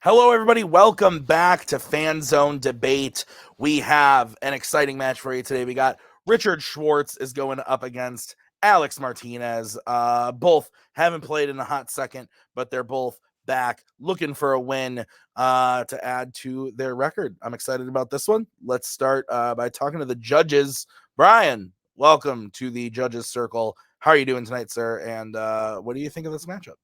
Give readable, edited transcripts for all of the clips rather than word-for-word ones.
Hello, everybody. Welcome back to Fanzone Debate. We have an exciting match for you today. We got Richard Schwartz is going up against Alex Martinez. Both haven't played in a hot second, but they're both back looking for a win to add to their record. I'm excited about this one. Let's start by talking to the judges. Brian, welcome to the judges circle. How are you doing tonight, sir? And what do you think of this matchup?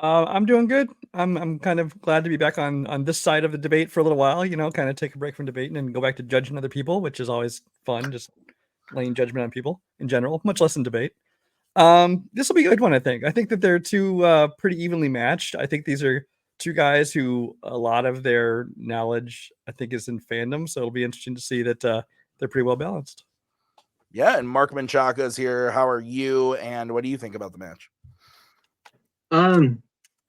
I'm doing good. I'm kind of glad to be back on this side of the debate for a little while, kind of take a break from debating and go back to judging other people, which is always fun, just laying judgment on people in general, much less in debate. This will be a good one, I think. I think that they're two pretty evenly matched. I think these are two guys who a lot of their knowledge, I think, is in fandom, so it'll be interesting to see that they're pretty well balanced. Yeah, and Mark Menchaca is here. How are you, and what do you think about the match?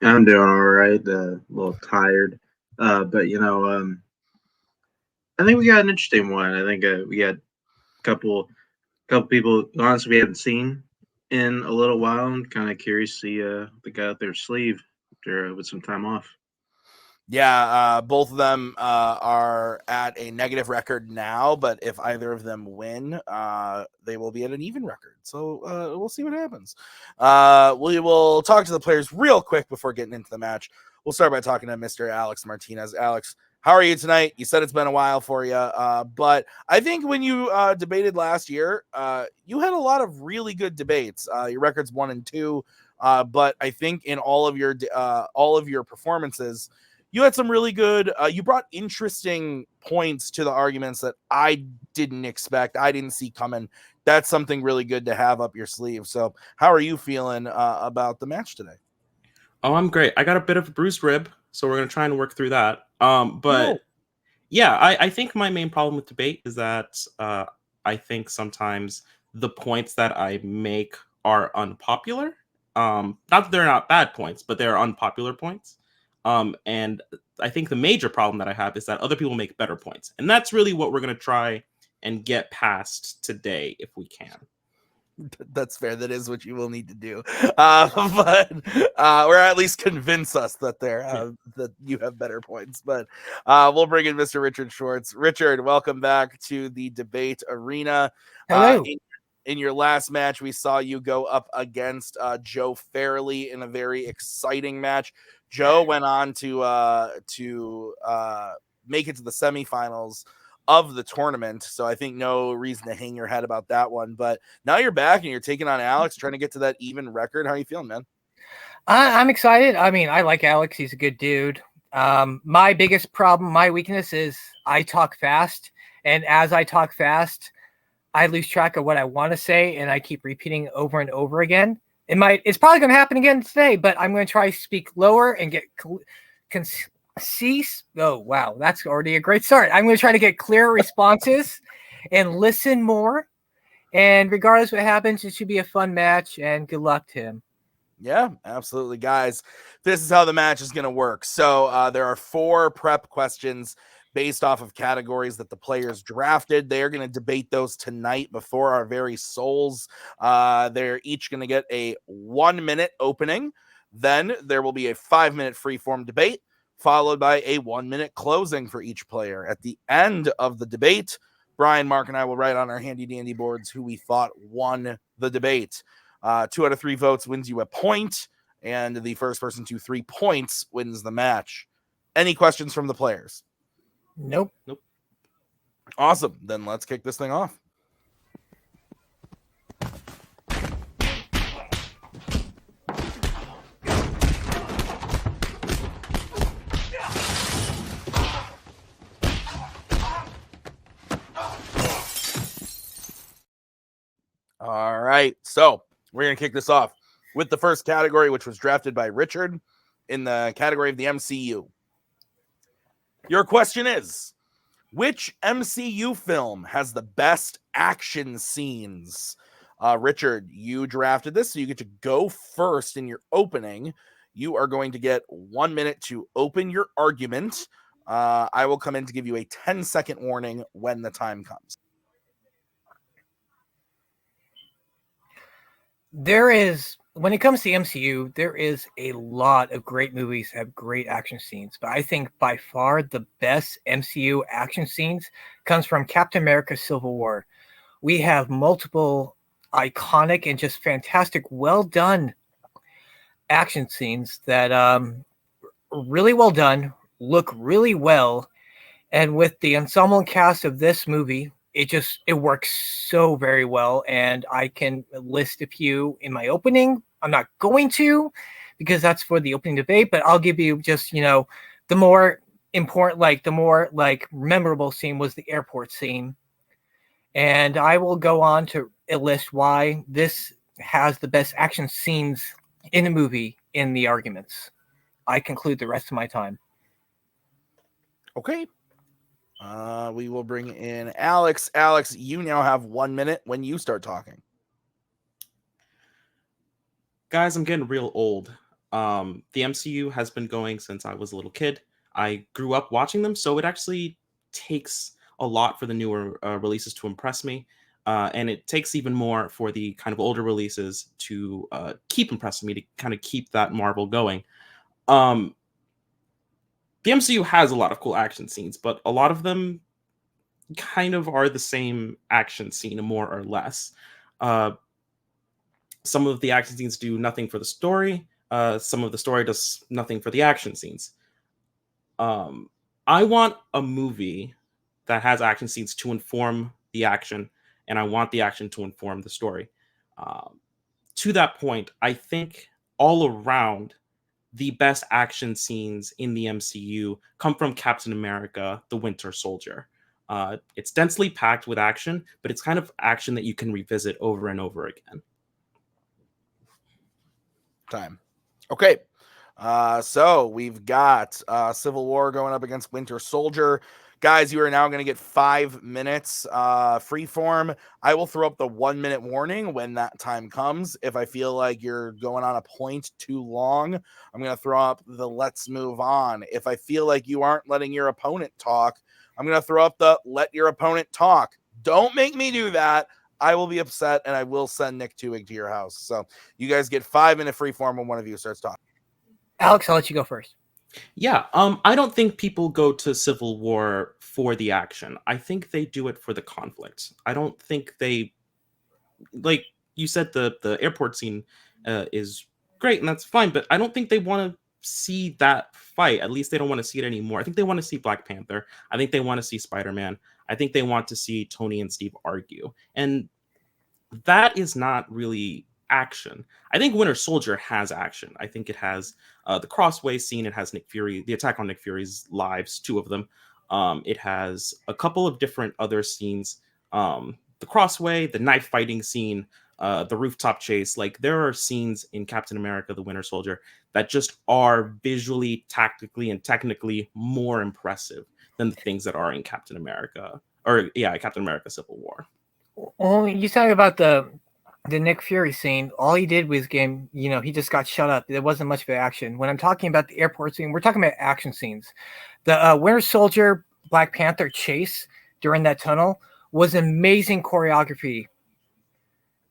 I'm doing all right. A little tired, but I think we got an interesting one. I think we got a couple people. Honestly, we haven't seen in a little while. I'm kind of curious to see the guy out their sleeve after with some time off. Yeah, both of them are at a negative record now, but if either of them win, they will be at an even record. So we'll see what happens. We will talk to the players real quick before getting into the match. We'll start by talking to Mr. Alex Martinez. Alex, how are you tonight? You said it's been a while for you, but I think when you debated last year, you had a lot of really good debates. Your records 1 and 2, but I think in all of your performances, you had some really good, you brought interesting points to the arguments that I didn't expect. I didn't see coming. That's something really good to have up your sleeve. So how are you feeling about the match today? Oh, I'm great. I got a bit of a bruised rib, so we're going to try and work through that. Yeah, I think my main problem with debate is that I think sometimes the points that I make are unpopular. Not that they're not bad points, but they're unpopular points. And I think the major problem that I have is that other people make better points. And that's really what we're going to try and get past today if we can. That's fair. That is what you will need to do. But or at least convince us that that you have better points. But we'll bring in Mr. Richard Schwartz. Richard, welcome back to the debate arena. Hello. In your last match, we saw you go up against Joe Fairley in a very exciting match. Joe went on to make it to the semifinals of the tournament, so I think no reason to hang your head about that one. But now you're back and you're taking on Alex, trying to get to that even record. How are you feeling, man? I'm excited. I mean, I like Alex. He's a good dude. My biggest problem, my weakness is I talk fast, and as I talk fast, I lose track of what I want to say, and I keep repeating over and over again. It's probably going to happen again today, but I'm going to try to speak lower and get concise. Oh, wow. That's already a great start. I'm going to try to get clear responses and listen more. And regardless of what happens, it should be a fun match, and good luck to him. Yeah, absolutely, guys. This is how the match is going to work. So there are 4 prep questions based off of categories that the players drafted. They are going to debate those tonight before our very souls. They're each going to get a 1-minute opening. Then there will be a 5-minute freeform debate, followed by a 1-minute closing for each player. At the end of the debate, Brian, Mark, and I will write on our handy-dandy boards who we thought won the debate. 2 out of 3 votes wins you a point, and the first person to 3 points wins the match. Any questions from the players? Nope. Awesome. Then let's kick this thing off. All right. So we're going to kick this off with the first category, which was drafted by Richard in the category of the MCU. Your question is, which MCU film has the best action scenes? Richard, you drafted this, so you get to go first in your opening. You are going to get 1 minute to open your argument. I will come in to give you a 10-second warning when the time comes. There is when it comes to MCU, there is a lot of great movies that have great action scenes, but I think by far the best MCU action scenes comes from Captain America: Civil War. We have multiple iconic and just fantastic, well done action scenes that really well done, look really well, and with the ensemble cast of this movie, it works so very well. And I can list a few in my opening. I'm not going to, because that's for the opening debate, but I'll give you just, the more important, the more memorable scene was the airport scene. And I will go on to list why this has the best action scenes in the movie in the arguments. I conclude the rest of my time. Okay. We will bring in Alex. Alex, you now have 1 minute when you start talking. Guys, I'm getting real old. The MCU has been going since I was a little kid. I grew up watching them, so it actually takes a lot for the newer releases to impress me. And it takes even more for the kind of older releases to keep impressing me, to kind of keep that Marvel going. The MCU has a lot of cool action scenes, but a lot of them kind of are the same action scene, more or less. Some of the action scenes do nothing for the story. Some of the story does nothing for the action scenes. I want a movie that has action scenes to inform the action, and I want the action to inform the story. To that point, I think all around, the best action scenes in the MCU come from Captain America: The Winter Soldier. It's densely packed with action, but it's kind of action that you can revisit over and over again. Time. Okay. So we've got Civil War going up against Winter Soldier. Guys, you are now going to get 5 minutes freeform. I will throw up the 1 minute warning when that time comes. If I feel like you're going on a point too long, I'm going to throw up the let's move on. If I feel like you aren't letting your opponent talk, I'm going to throw up the let your opponent talk. Don't make me do that. I will be upset, and I will send Nick Twohig to your house. So you guys get 5 minute freeform when one of you starts talking. Alex, I'll let you go first. Yeah, I don't think people go to Civil War for the action. I think they do it for the conflict. I don't think they, like you said, the airport scene is great, and that's fine, but I don't think they want to see that fight. At least they don't want to see it anymore. I think they want to see Black Panther. I think they want to see Spider-Man. I think they want to see Tony and Steve argue. And that is not really action. I think Winter Soldier has action. I think it has the Crossway scene. It has Nick Fury, the attack on Nick Fury's lives, 2 of them. It has a couple of different other scenes. The Crossway, the knife fighting scene, the rooftop chase. Like, there are scenes in Captain America: The Winter Soldier that just are visually, tactically, and technically more impressive than the things that are in Captain America, Captain America: Civil War. Well, you talk about the Nick Fury scene. All he did was he just got shut up. There wasn't much of action. When I'm talking about the airport scene, we're talking about action scenes. The Winter Soldier Black Panther chase during that tunnel was amazing choreography.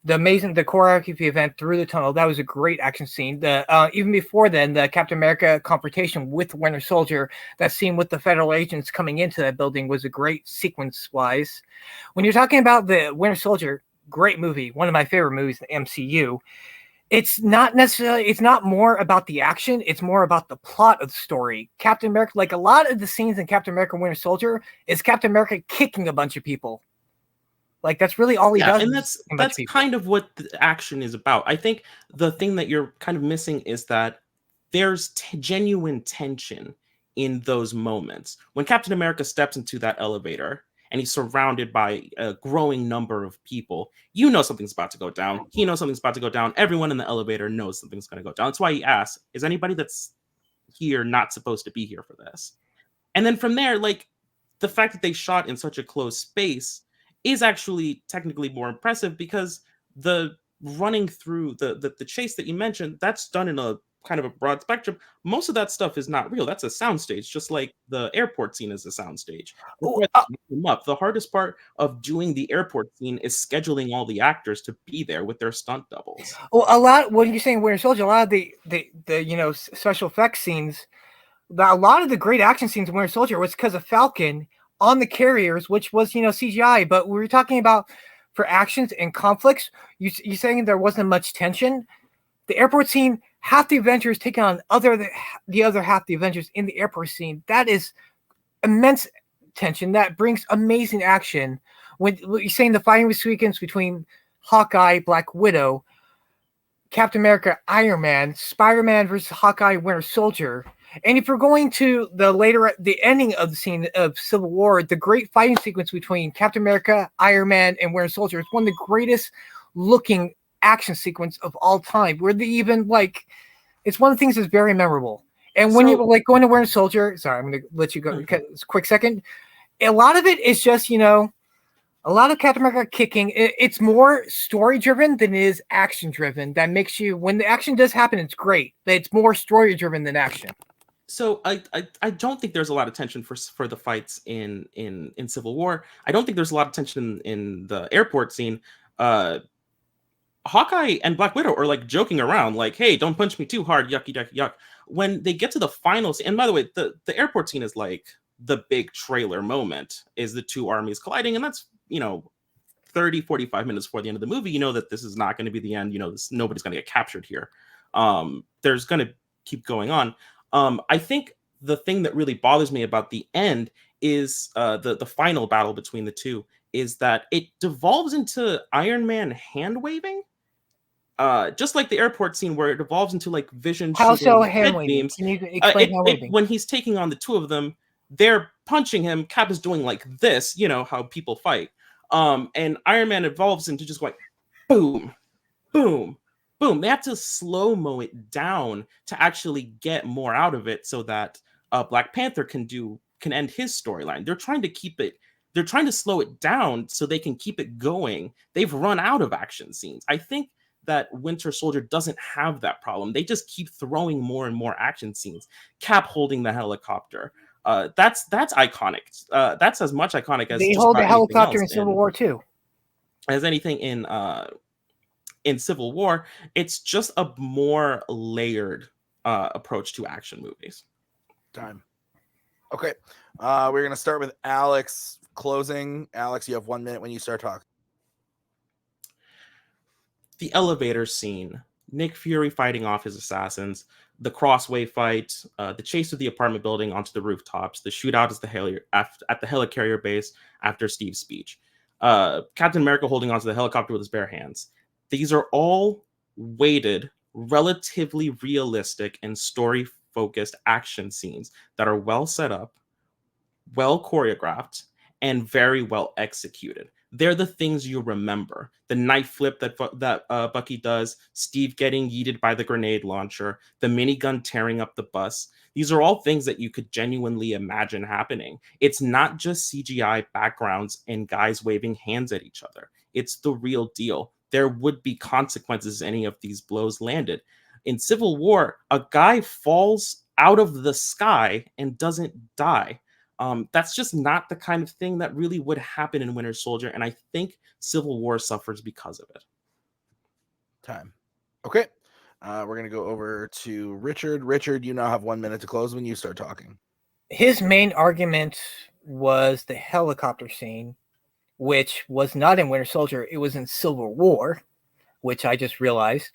The choreography event through the tunnel, that was a great action scene. Even before then, the Captain America confrontation with Winter Soldier, that scene with the federal agents coming into that building was a great sequence-wise. When you're talking about the Winter Soldier, great movie, one of my favorite movies in the MCU. It's not more about the action, it's more about the plot of the story. Captain America, like a lot of the scenes in Captain America: Winter Soldier, is Captain America kicking a bunch of people. Like, that's really all he does. And that's kind of what the action is about. I think the thing that you're kind of missing is that there's genuine tension in those moments. When Captain America steps into that elevator and he's surrounded by a growing number of people, you know something's about to go down. He knows something's about to go down. Everyone in the elevator knows something's going to go down. That's why he asks, is anybody that's here not supposed to be here for this? And then from there, like, the fact that they shot in such a close space is actually technically more impressive, because the running through the chase that you mentioned, that's done in a kind of a broad spectrum. Most of that stuff is not real. That's a soundstage, just like the airport scene is a soundstage. The hardest part of doing the airport scene is scheduling all the actors to be there with their stunt doubles. Well, when you're saying Winter Soldier, a lot of the special effects scenes, a lot of the great action scenes in Winter Soldier was because of Falcon on the carriers, which was CGI. But we were talking about for actions and conflicts. You're saying there wasn't much tension. The airport scene, half the Avengers taking on the other half the Avengers in the airport scene. That is immense tension. That brings amazing action. When you're saying the fighting sequence between Hawkeye, Black Widow, Captain America, Iron Man, Spider-Man versus Hawkeye, Winter Soldier. And if you're going to the ending of the scene of Civil War, the great fighting sequence between Captain America, Iron Man, and Winter Soldier is one of the greatest looking action sequence of all time. Where they even it's one of the things that's very memorable. And when you going to Winter Soldier, sorry, I'm going to let you go. Okay. A quick second. A lot of it is just a lot of Captain America kicking. It's more story driven than it is action driven. That makes you, when the action does happen, it's great. But it's more story driven than action. So I don't think there's a lot of tension for the fights in Civil War. I don't think there's a lot of tension in the airport scene. Hawkeye and Black Widow are joking around, hey, don't punch me too hard, yucky, yucky, yuck. When they get to the final scene, and by the way, the airport scene is the big trailer moment, is the two armies colliding, and that's 30, 45 minutes before the end of the movie. That this is not going to be the end. Nobody's going to get captured here. There's going to keep going on. I think the thing that really bothers me about the end is the final battle between the two is that it devolves into Iron Man hand waving, just like the airport scene where it devolves into Vision. How so hand waving? Can you explain how waving? When he's taking on the two of them, they're punching him. Cap is doing this, how people fight. And Iron Man evolves into just boom, boom, boom. They have to slow-mo it down to actually get more out of it so that Black Panther can end his storyline. They're trying to slow it down so they can keep it going. They've run out of action scenes. I think that Winter Soldier doesn't have that problem. They just keep throwing more and more action scenes. Cap holding the helicopter. That's iconic. That's as much iconic as they hold the helicopter in Civil War too. As anything in Civil War, it's just a more layered approach to action movies. Time. Okay, we're gonna start with Alex closing. Alex, you have 1 minute when you start talking. The elevator scene, Nick Fury fighting off his assassins, the crossway fight, the chase of the apartment building onto the rooftops, the shootout at the helicarrier base after Steve's speech, Captain America holding onto the helicopter with his bare hands. These are all weighted, relatively realistic and story-focused action scenes that are well set up, well choreographed, and very well executed. They're the things you remember. The knife flip that Bucky does, Steve getting yeeted by the grenade launcher, the minigun tearing up the bus. These are all things that you could genuinely imagine happening. It's not just CGI backgrounds and guys waving hands at each other. It's the real deal. There would be consequences if any of these blows landed. In Civil War, a guy falls out of the sky and doesn't die. That's just not the kind of thing that really would happen in Winter Soldier, and I think Civil War suffers because of it. Time. Okay. We're going to go over to Richard. Richard, you now have 1 minute to close when you start talking. His main argument was the helicopter scene, which was not in Winter Soldier. It was in Civil War, which I just realized.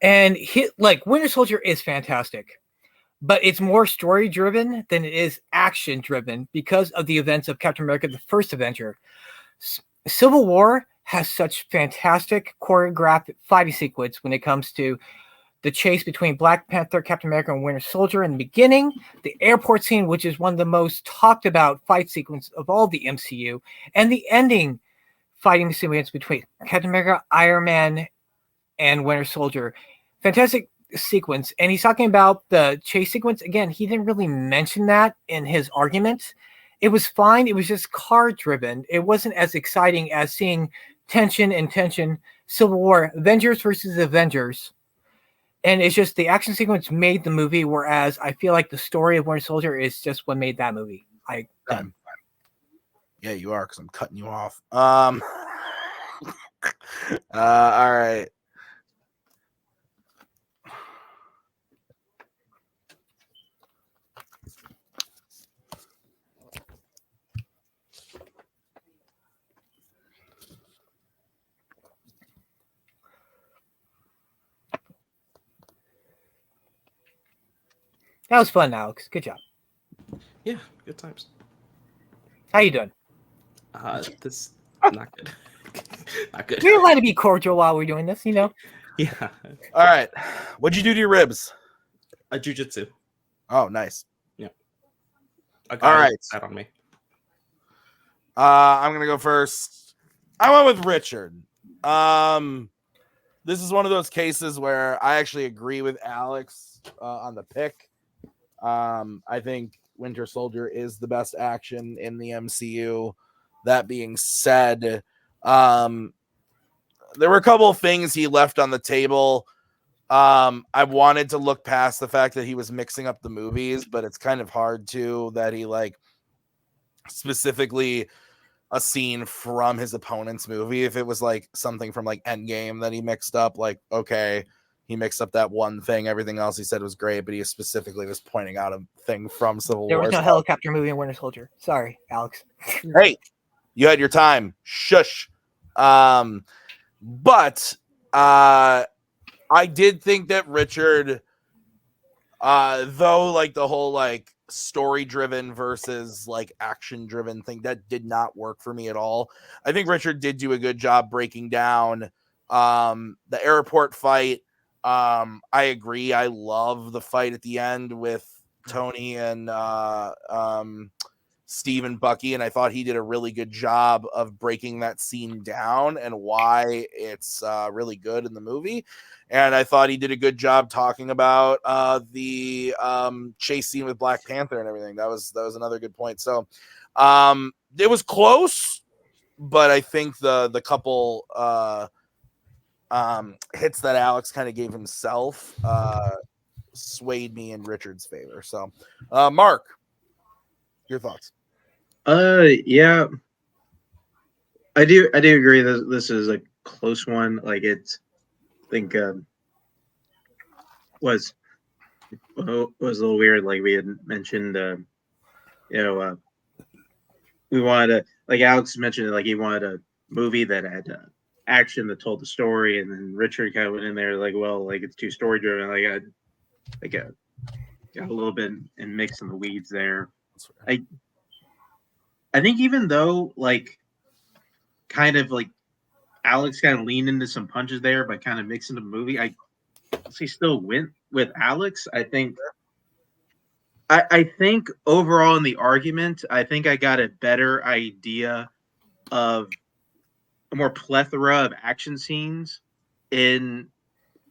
And Winter Soldier is fantastic, but it's more story driven than it is action driven because of the events of Captain America, the first Avenger. Civil War has such fantastic choreographed fighting sequence when it comes to the chase between Black Panther, Captain America, and Winter Soldier in the beginning, the airport scene, which is one of the most talked about fight sequence of all the MCU, and the ending fighting sequence between Captain America, Iron Man, and Winter Soldier. Fantastic sequence. And he's talking about the chase sequence. Again, he didn't really mention that in his argument. It was fine. It was just car driven. It wasn't as exciting as seeing tension. Civil War, Avengers versus Avengers. And it's just the action sequence made the movie, whereas I feel like the story of Winter Soldier is just what made that movie. Done. Yeah, you are, because I'm cutting you off. All right. That was fun, Alex. Good job. Yeah, good times. How you doing? This not good. Not good. We're allowed to be cordial while we're doing this, you know. Yeah. All right. What'd you do to your ribs? A jujitsu. Oh, nice. Yeah. All right. That on me. I'm gonna go first. I went with Richard. This is one of those cases where I actually agree with Alex on the pick. I think Winter Soldier is the best action in the MCU. That being said, there were a couple of things he left on the table. I wanted to look past the fact that he was mixing up the movies, but it's kind of hard to that he like specifically a scene from his opponent's movie. If it was like something from like Endgame that he mixed up, like, okay, he mixed up that one thing. Everything else he said was great, but he specifically was pointing out a thing from Civil There War. was no helicopter movie in Winter Soldier. Sorry, Alex. Hey, you had your time. Shush. But I did think that Richard, though, like the whole like story driven versus like action driven thing, that did not work for me at all. I think Richard did do a good job breaking down the airport fight. I agree. I love the fight at the end with Tony and Steve and Bucky, and I thought he did a really good job of breaking that scene down and why it's really good in the movie. And I thought he did a good job talking about the chase scene with Black Panther and everything. That was another good point. So it was close, but I think the couple hits that Alex kind of gave himself swayed me in Richard's favor. So Mark, your thoughts? Yeah, I do agree that this is a close one. Like it's, I think was a little weird. Like we had mentioned, we wanted to, like Alex mentioned, like he wanted a movie that had action that told the story, and then Richard kind of went in there like, well, like it's too story driven. Like got a little bit and mixed in the weeds there. I think even though like kind of like Alex kind of leaned into some punches there by kind of mixing the movie, I still went with Alex. I think overall in the argument, I think I got a better idea of a more plethora of action scenes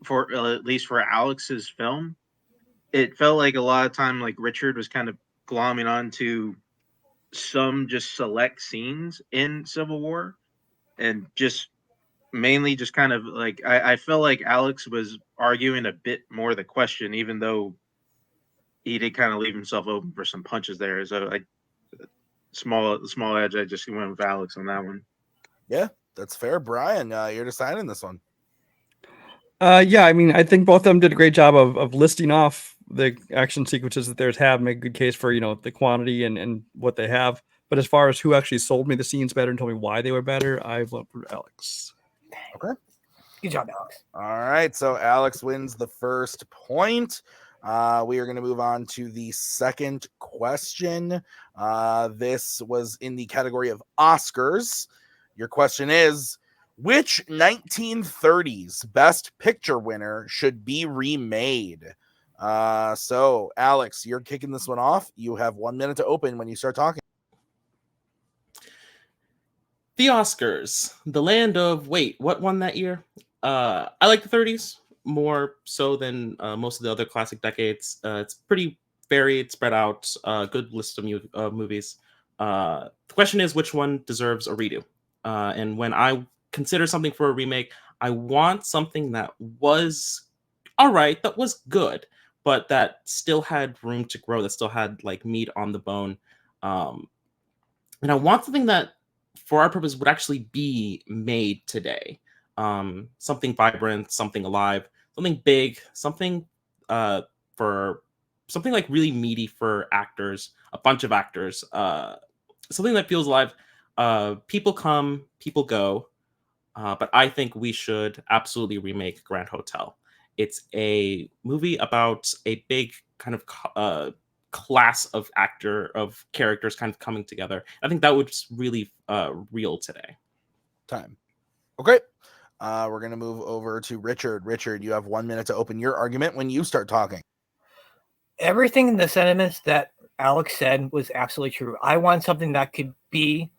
for at least for Alex's film. It felt like a lot of time like Richard was kind of glomming onto some just select scenes in Civil War, and just mainly just kind of like I felt like Alex was arguing a bit more the question, even though he did kind of leave himself open for some punches there. So like small edge, I just went with Alex on that one. Yeah, that's fair. Brian, you're deciding this one. Yeah, I mean, I think both of them did a great job of listing off the action sequences that theirs have, make a good case for, the quantity and what they have. But as far as who actually sold me the scenes better and told me why they were better, I vote for Alex. Okay. Good job, Alex. All right, so Alex wins the first point. We are going to move on to the second question. This was in the category of Oscars. Your question is, which 1930s Best Picture winner should be remade? So, Alex, you're kicking this one off. You have 1 minute to open when you start talking. The Oscars, the land of what won that year? I like the 30s more so than most of the other classic decades. It's pretty varied, spread out, good list of movies. The question is, which one deserves a redo? And when I consider something for a remake, I want something that was all right, that was good, but that still had room to grow. That still had like meat on the bone. And I want something that, for our purpose, would actually be made today. Something vibrant, something alive, something big, something for something like really meaty for actors, a bunch of actors, something that feels alive. People come, people go, but I think we should absolutely remake Grand Hotel. It's a movie about a big kind of class of characters kind of coming together. I think that was really real today. Time. Okay. We're going to move over to Richard. Richard, you have 1 minute to open your argument when you start talking. Everything in the sentiments that Alex said was absolutely true. I want something that could be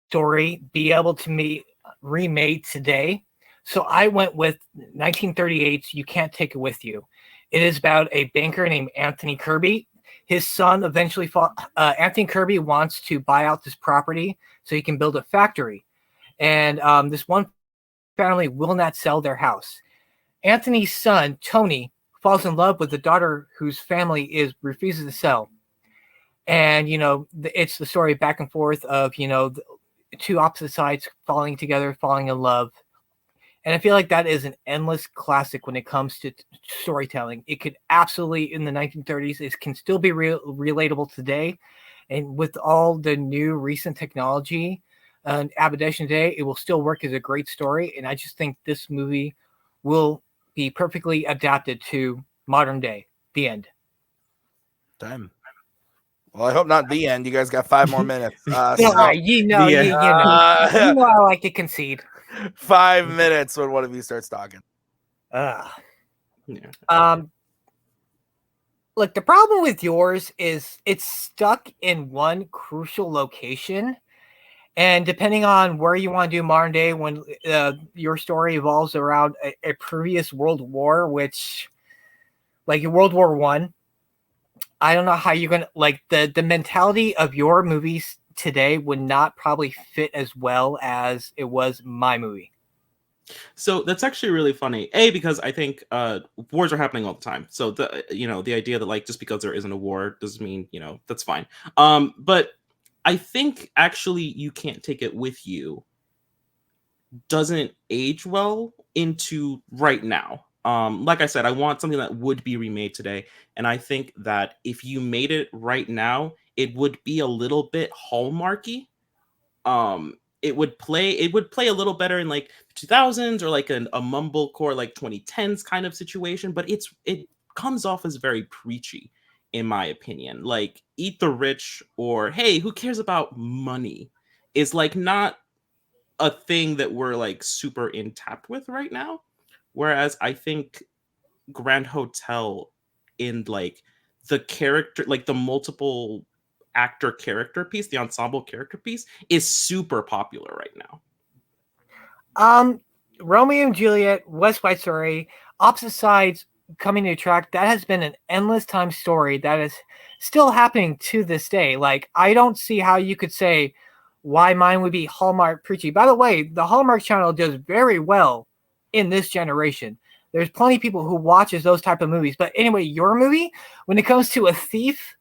story, be able to be remade today. So I went with 1938's You Can't Take It With You. It is about a banker named Anthony Kirby. His son eventually Anthony Kirby wants to buy out this property so he can build a factory. And this one family will not sell their house. Anthony's son, Tony, falls in love with the daughter whose family refuses to sell. And, it's the story back and forth of, the two opposite sides falling together, falling in love. And I feel like that is an endless classic when it comes to storytelling. It could absolutely, in the 1930s, it can still be relatable today. And with all the new recent technology and adaptation today, it will still work as a great story. And I just think this movie will be perfectly adapted to modern day. The end. Time. Well, I hope not the end. You guys got 5 more minutes. I like to concede. 5 minutes when one of you starts talking. Look, the problem with yours is it's stuck in one crucial location. And depending on where you want to do modern day, when your story evolves around a previous world war, which, like in World War I don't know how you're going to, like, the mentality of your movies today would not probably fit as well as it was my movie. So that's actually really funny. Because I think wars are happening all the time. So the idea that like just because there isn't a war doesn't mean, that's fine. But I think actually You Can't Take It With You doesn't age well into right now. Like I said, I want something that would be remade today. And I think that if you made it right now, it would be a little bit Hallmarky. It would play a little better in like 2000s or like a mumblecore like 2010s kind of situation, but it comes off as very preachy in my opinion. Like Eat the Rich or Hey, who cares about money is like not a thing that we're like super in tap with right now. Whereas I think Grand Hotel in like the character, like the multiple actor character piece, the ensemble character piece is super popular right now. Romeo and Juliet, West Side Story, opposite sides coming to attract, that has been an endless time story that is still happening to this day. Like, I don't see how you could say why mine would be Hallmark preachy. By the way, the Hallmark Channel does very well in this generation. There's plenty of people who watches those type of movies. But anyway, your movie, when it comes to a thief,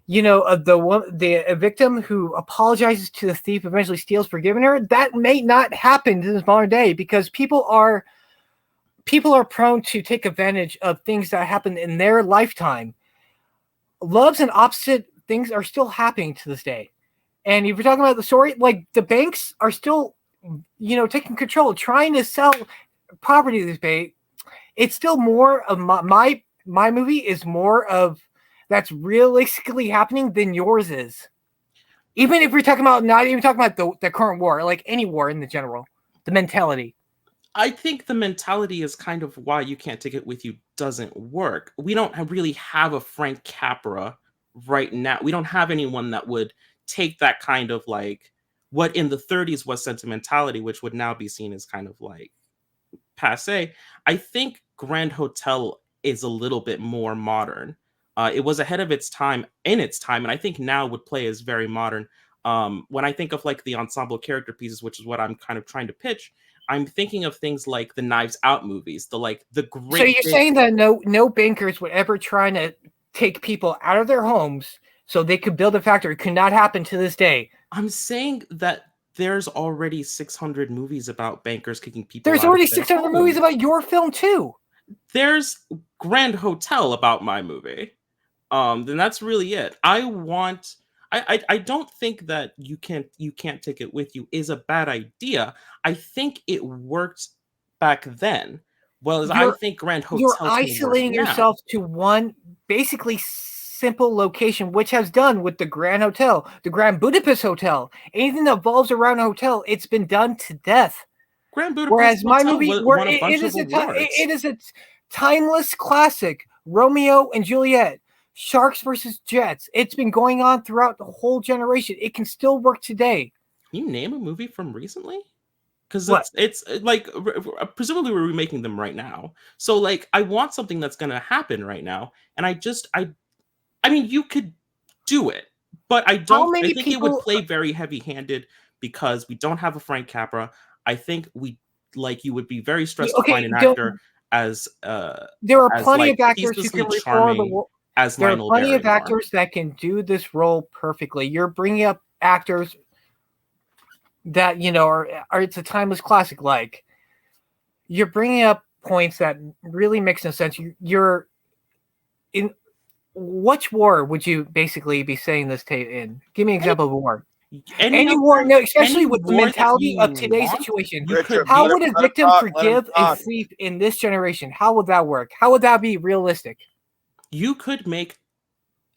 the victim who apologizes to the thief, eventually steals, forgiving her, that may not happen in this modern day because people are prone to take advantage of things that happen in their lifetime. Loves and opposite things are still happening to this day. And if you're talking about the story, like the banks are still, taking control, trying to sell property this day. It's still more of my movie is more of that's realistically happening than yours is. Even if we're talking about not even talking about the current war, like any war in the general, the mentality. I think the mentality is kind of why You Can't Take It With You doesn't work. We don't really have a Frank Capra right now. We don't have anyone that would take that kind of like what in the 30s was sentimentality, which would now be seen as kind of like passe. I think Grand Hotel is a little bit more modern. It was ahead of its time, and I think now would play as very modern. When I think of like the ensemble character pieces, which is what I'm kind of trying to pitch, I'm thinking of things like the Knives Out movies, the great. So you're saying that no bankers would ever try to take people out of their homes so they could build a factory could not happen to this day. I'm saying that there's already 600 movies about bankers kicking people. There's out already of their 600 movies homes. about your film too. There's Grand Hotel about my movie. Then that's really it. I don't think that you can't take it with you is a bad idea. I think it worked back then. Well, I think Grand Hotel. You're isolating yourself to one basically simple location, which has done with the Grand Hotel, the Grand Budapest Hotel. Anything that revolves around a hotel, it's been done to death. Grand Budapest Whereas my Hotel movie, won a bunch of awards. It is a timeless classic. Romeo and Juliet, Sharks versus Jets. It's been going on throughout the whole generation. It can still work today. Can you name a movie from recently? Because What? it's like presumably we're remaking them right now. So like I want something that's gonna happen right now, and I mean you could do it, but I don't. I think it would play very heavy-handed because we don't have a Frank Capra. I think you would be very stressed to find an actor as there are plenty of actors who can charming the as there Lionel are plenty of Barrymore. actors that can do this role perfectly. You're bringing up actors that are it's a timeless classic. Like you're bringing up points that really makes no sense. You're in which war would you basically be saying this in? Give me an example of a war. Any war, no, especially with the mentality of today's situation. How would a victim forgive a thief in this generation? How would that work? How would that be realistic? You could make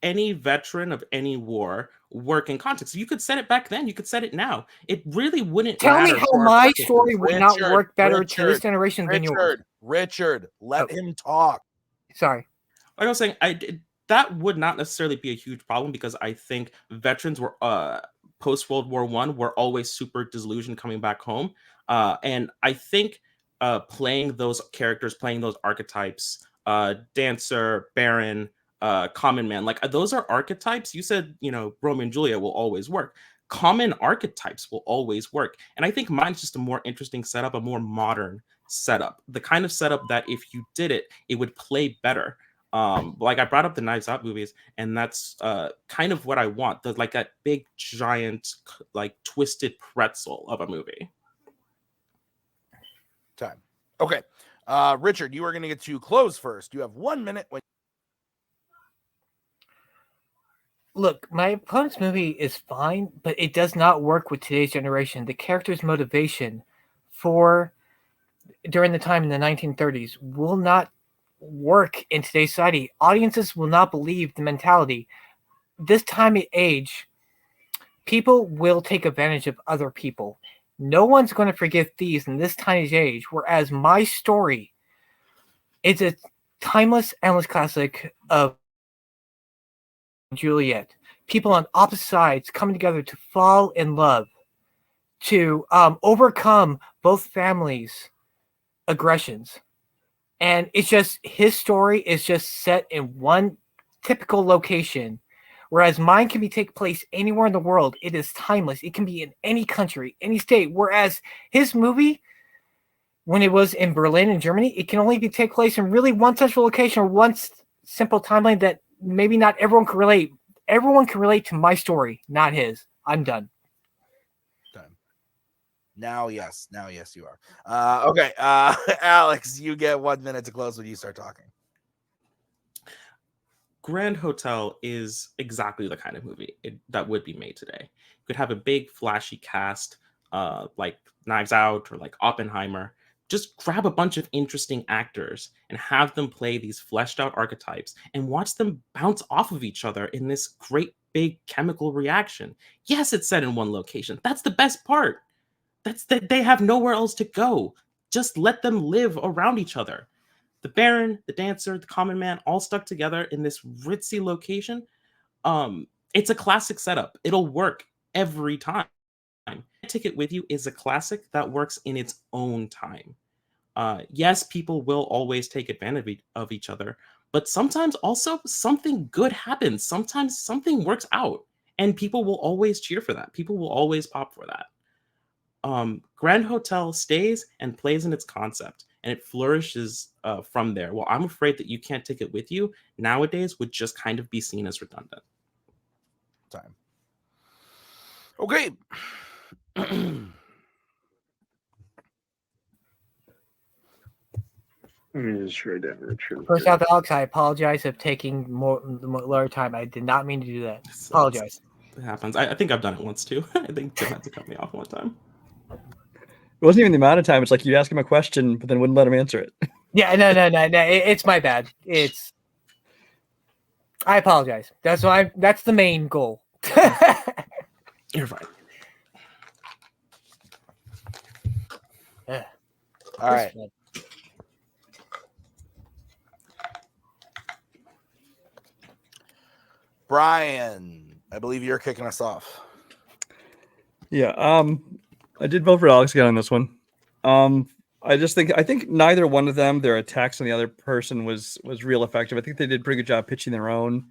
any veteran of any war work in context. You could set it back then. You could set it now. It really wouldn't tell me how my story would not work better to this generation than yours. Richard, let him talk. Sorry. Like I was saying, that would not necessarily be a huge problem because I think veterans were post World War I were always super disillusioned coming back home, and I think playing those characters, playing those archetypes, dancer, baron, common man, like those are archetypes. You said Romeo and Juliet will always work. Common archetypes will always work, and I think mine's just a more interesting setup, a more modern setup, the kind of setup that if you did it, it would play better. Like I brought up the Knives Out movies, and that's kind of what I want. There's like that big, giant, like twisted pretzel of a movie. Time. Okay. Richard, you are going to get to close first. You have 1 minute. Look, my opponent's movie is fine, but it does not work with today's generation. The character's motivation during the time in the 1930s will not work in today's society. Audiences will not believe the mentality. This time of age, people will take advantage of other people. No one's going to forgive thieves in this time of age, whereas my story is a timeless, endless classic of Juliet. People on opposite sides coming together to fall in love, to overcome both families' aggressions. And it's just his story is just set in one typical location, whereas mine can take place anywhere in the world. It is timeless. It can be in any country, any state. Whereas his movie, when it was in Berlin in Germany, it can only take place in really one central location or one simple timeline that maybe not everyone can relate. Everyone can relate to my story, not his. I'm done. Now, yes, you are. Okay, Alex, you get 1 minute to close when you start talking. Grand Hotel is exactly the kind of movie that would be made today. You could have a big, flashy cast, like Knives Out or like Oppenheimer. Just grab a bunch of interesting actors and have them play these fleshed out archetypes and watch them bounce off of each other in this great, big chemical reaction. Yes, it's set in one location. That's the best part. That's that they have nowhere else to go. Just let them live around each other. The Baron, the Dancer, the Common Man, all stuck together in this ritzy location. It's a classic setup. It'll work every time. Take It With You is a classic that works in its own time. Yes, people will always take advantage of each other, but sometimes also something good happens. Sometimes something works out, and people will always cheer for that. People will always pop for that. Grand Hotel stays and plays in its concept, and it flourishes from there. Well, I'm afraid that you can't take it with you nowadays would just kind of be seen as redundant. Time. Okay. Let me just write down Richard. First off, Alex, I apologize for taking more time. I did not mean to do that. Apologize. It happens. I think I've done it once too. I think Tim had to cut me off one time. It wasn't even the amount of time. It's like you ask him a question, but then wouldn't let him answer it. Yeah, no. It's my bad. I apologize. That's the main goal. You're fine. Yeah. All right. Brian, I believe you're kicking us off. Yeah. I did vote for Alex again on this one. I think neither one of them, their attacks on the other person was real effective. I think they did a pretty good job pitching their own,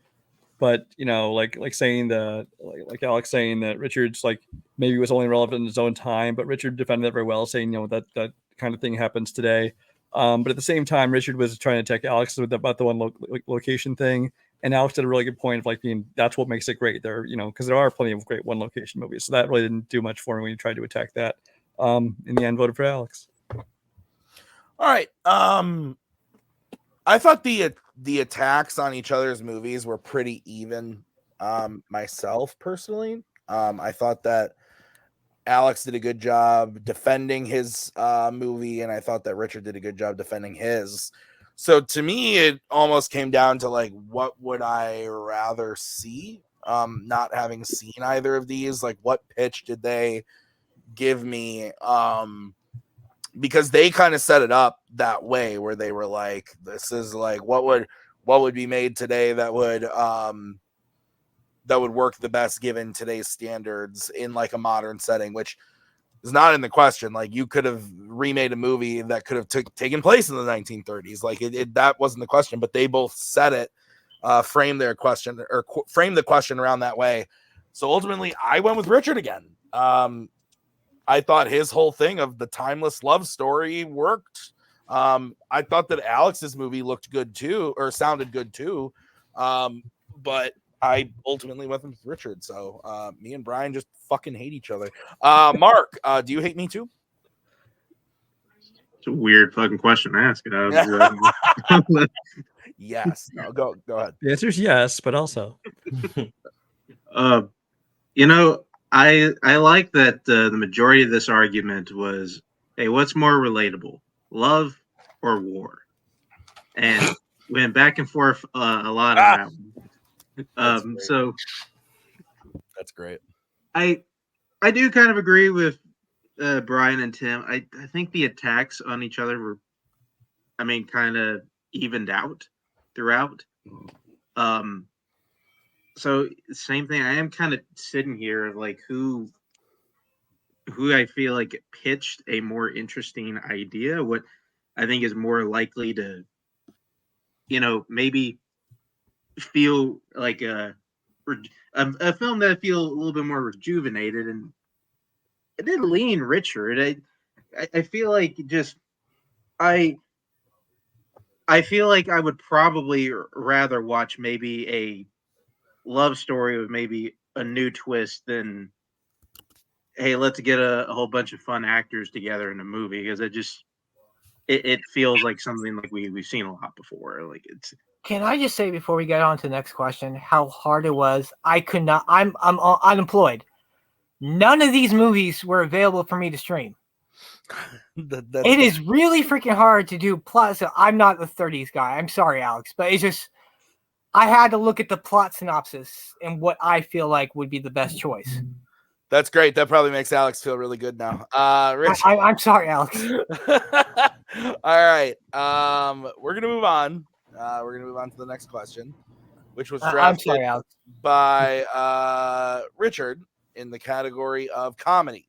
but like saying like Alex saying that Richard's like maybe was only relevant in his own time, but Richard defended that very well, saying that kind of thing happens today. But at the same time, Richard was trying to attack Alex about the one location thing, and Alex did a really good point of like being that's what makes it great. There, because there are plenty of great one location movies, so that really didn't do much for me when you tried to attack that. In the end, voted for Alex. All right. I thought the attacks on each other's movies were pretty even. Myself personally, I thought that Alex did a good job defending his movie, and I thought that Richard did a good job defending his. So to me, it almost came down to like, what would I rather see? Not having seen either of these, like what pitch did they give me? Because they kind of set it up that way where they were like, this is like what would be made today that would work the best given today's standards in like a modern setting, which is not in the question. Like you could have remade a movie that could have taken place in the 1930s. Like that wasn't the question, but they both said it, framed the question around that way. So ultimately I went with Richard again. I thought his whole thing of the timeless love story worked. I thought that Alex's movie looked good too, or sounded good too. But I ultimately went with Richard. So me and Brian just fucking hate each other. Mark, do you hate me too? It's a weird fucking question to ask. Yes. No, go ahead. The answer is yes, but also. I like that the majority of this argument was, hey, what's more relatable, love or war? And went back and forth a lot on that one. So that's great. I do kind of agree with Brian and Tim. I think the attacks on each other were, kind of evened out throughout. So same thing. I am kind of sitting here like who I feel like pitched a more interesting idea. What I think is more likely to, maybe feel like a film that I feel a little bit more rejuvenated, and I did lean Richard. I feel like I feel like I would probably rather watch maybe a love story with maybe a new twist than, hey, let's get a whole bunch of fun actors together in a movie, because it feels like something like we've seen a lot before. Like it's. Can I just say before we get on to the next question how hard it was? I could not. I'm unemployed. None of these movies were available for me to stream. It is really freaking hard to do plot. So I'm not the 30s guy. I'm sorry, Alex, but it's just I had to look at the plot synopsis and what I feel like would be the best choice. That's great. That probably makes Alex feel really good now. Rich. I'm sorry, Alex. All right. We're gonna move on. We're gonna move on to the next question, which was drafted I'm sorry, Alex. by Richard in the category of comedy.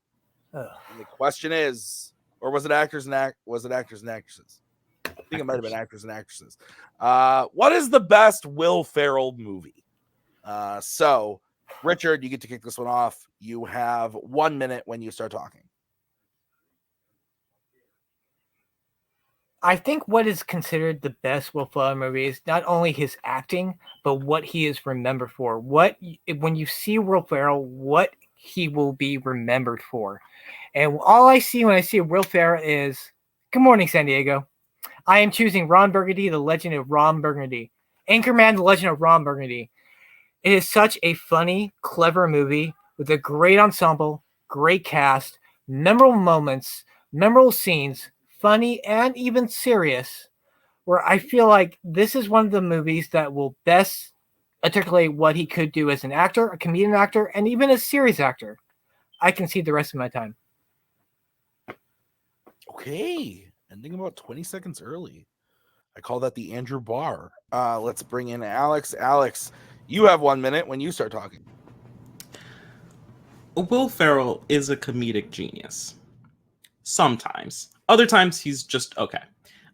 And the question is, or was it actors and actresses? I think it might have been actors and actresses. What is the best Will Ferrell movie? So, Richard, you get to kick this one off. You have 1 minute when you start talking. I think what is considered the best Will Ferrell movie is not only his acting, but what he is remembered for. When you see Will Ferrell, what he will be remembered for. And all I see when I see Will Ferrell is, "Good morning, San Diego. I am choosing Ron Burgundy, The Legend of Ron Burgundy. Anchorman, The Legend of Ron Burgundy." It is such a funny, clever movie with a great ensemble, great cast, memorable moments, memorable scenes, funny and even serious, where I feel like this is one of the movies that will best articulate what he could do as an actor, a comedian actor, and even a serious actor. I can see the rest of my time. Okay, ending about 20 seconds early. I call that the Andrew Bar. Let's bring in Alex. Alex, you have 1 minute when you start talking. Will Ferrell is a comedic genius. Sometimes. Other times, he's just okay.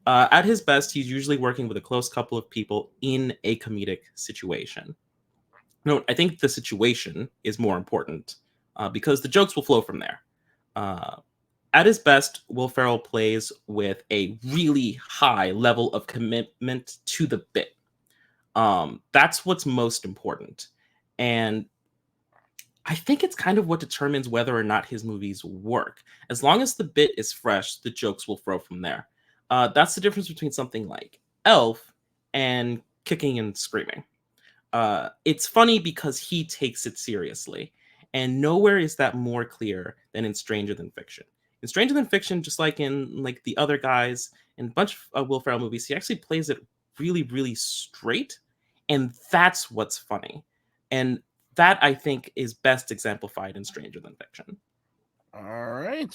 At his best, he's usually working with a close couple of people in a comedic situation. No, I think the situation is more important because the jokes will flow from there. At his best, Will Ferrell plays with a really high level of commitment to the bit. That's what's most important. And I think it's kind of what determines whether or not his movies work. As long as the bit is fresh, the jokes will flow from there. That's the difference between something like Elf and Kicking and Screaming. It's funny because he takes it seriously. And nowhere is that more clear than in Stranger Than Fiction. In Stranger Than Fiction, just like in like the other guys and a bunch of Will Ferrell movies, he actually plays it really, really straight. And that's what's funny. And that, I think, is best exemplified in Stranger Than Fiction. All right.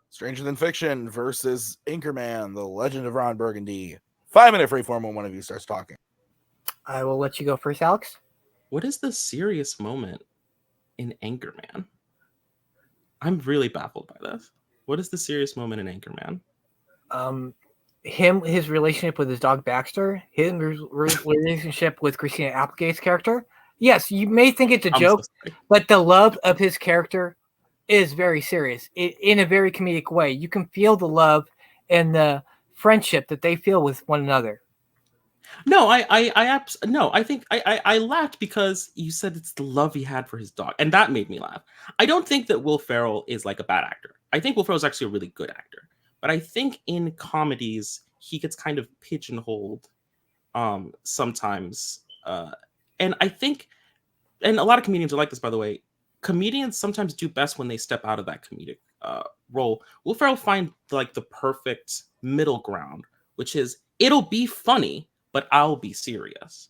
Stranger Than Fiction versus Anchorman, The Legend of Ron Burgundy. 5-minute freeform when one of you starts talking. I will let you go first, Alex. What is the serious moment in Anchorman? I'm really baffled by this. What is the serious moment in Anchorman? His relationship with his dog Baxter, his relationship with Christina Applegate's character. Yes, you may think it's a joke, but the love of his character is very serious in a very comedic way. You can feel the love and the friendship that they feel with one another. No, I think I laughed because you said it's the love he had for his dog, and that made me laugh. I don't think that Will Ferrell is like a bad actor. I think Will Ferrell is actually a really good actor, but I think in comedies he gets kind of pigeonholed sometimes, and I think, and a lot of comedians are like this, by the way. Comedians sometimes do best when they step out of that comedic role. Will Ferrell find like the perfect middle ground, which is it'll be funny, but I'll be serious.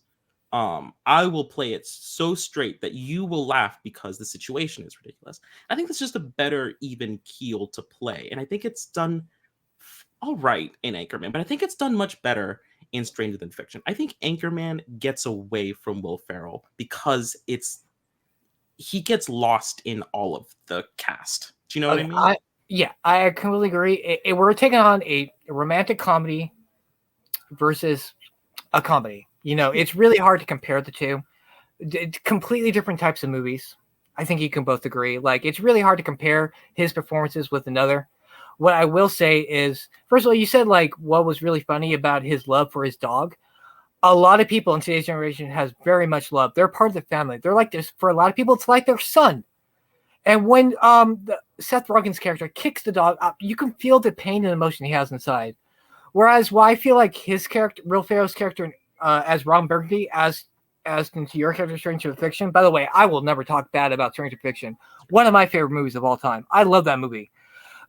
I will play it so straight that you will laugh because the situation is ridiculous. I think that's just a better even keel to play. And I think it's done all right in Anchorman, but I think it's done much better in Stranger Than Fiction. I think Anchorman gets away from Will Ferrell because he gets lost in all of the cast. Do you know what I mean? I completely agree. We're taking on a romantic comedy versus a comedy. You know, it's really hard to compare the two. Completely different types of movies. I think you can both agree. Like, it's really hard to compare his performances with another. What I will say is, first of all, you said like what was really funny about his love for his dog. A lot of people in today's generation has very much love. They're part of the family. They're like this. For a lot of people, it's like their son. And when Seth Rogen's character kicks the dog up, you can feel the pain and emotion he has inside. Whereas I feel like his character, Will Ferrell's character as Ron Burgundy, as into your character, Stranger Fiction. By the way, I will never talk bad about Stranger Fiction. One of my favorite movies of all time. I love that movie.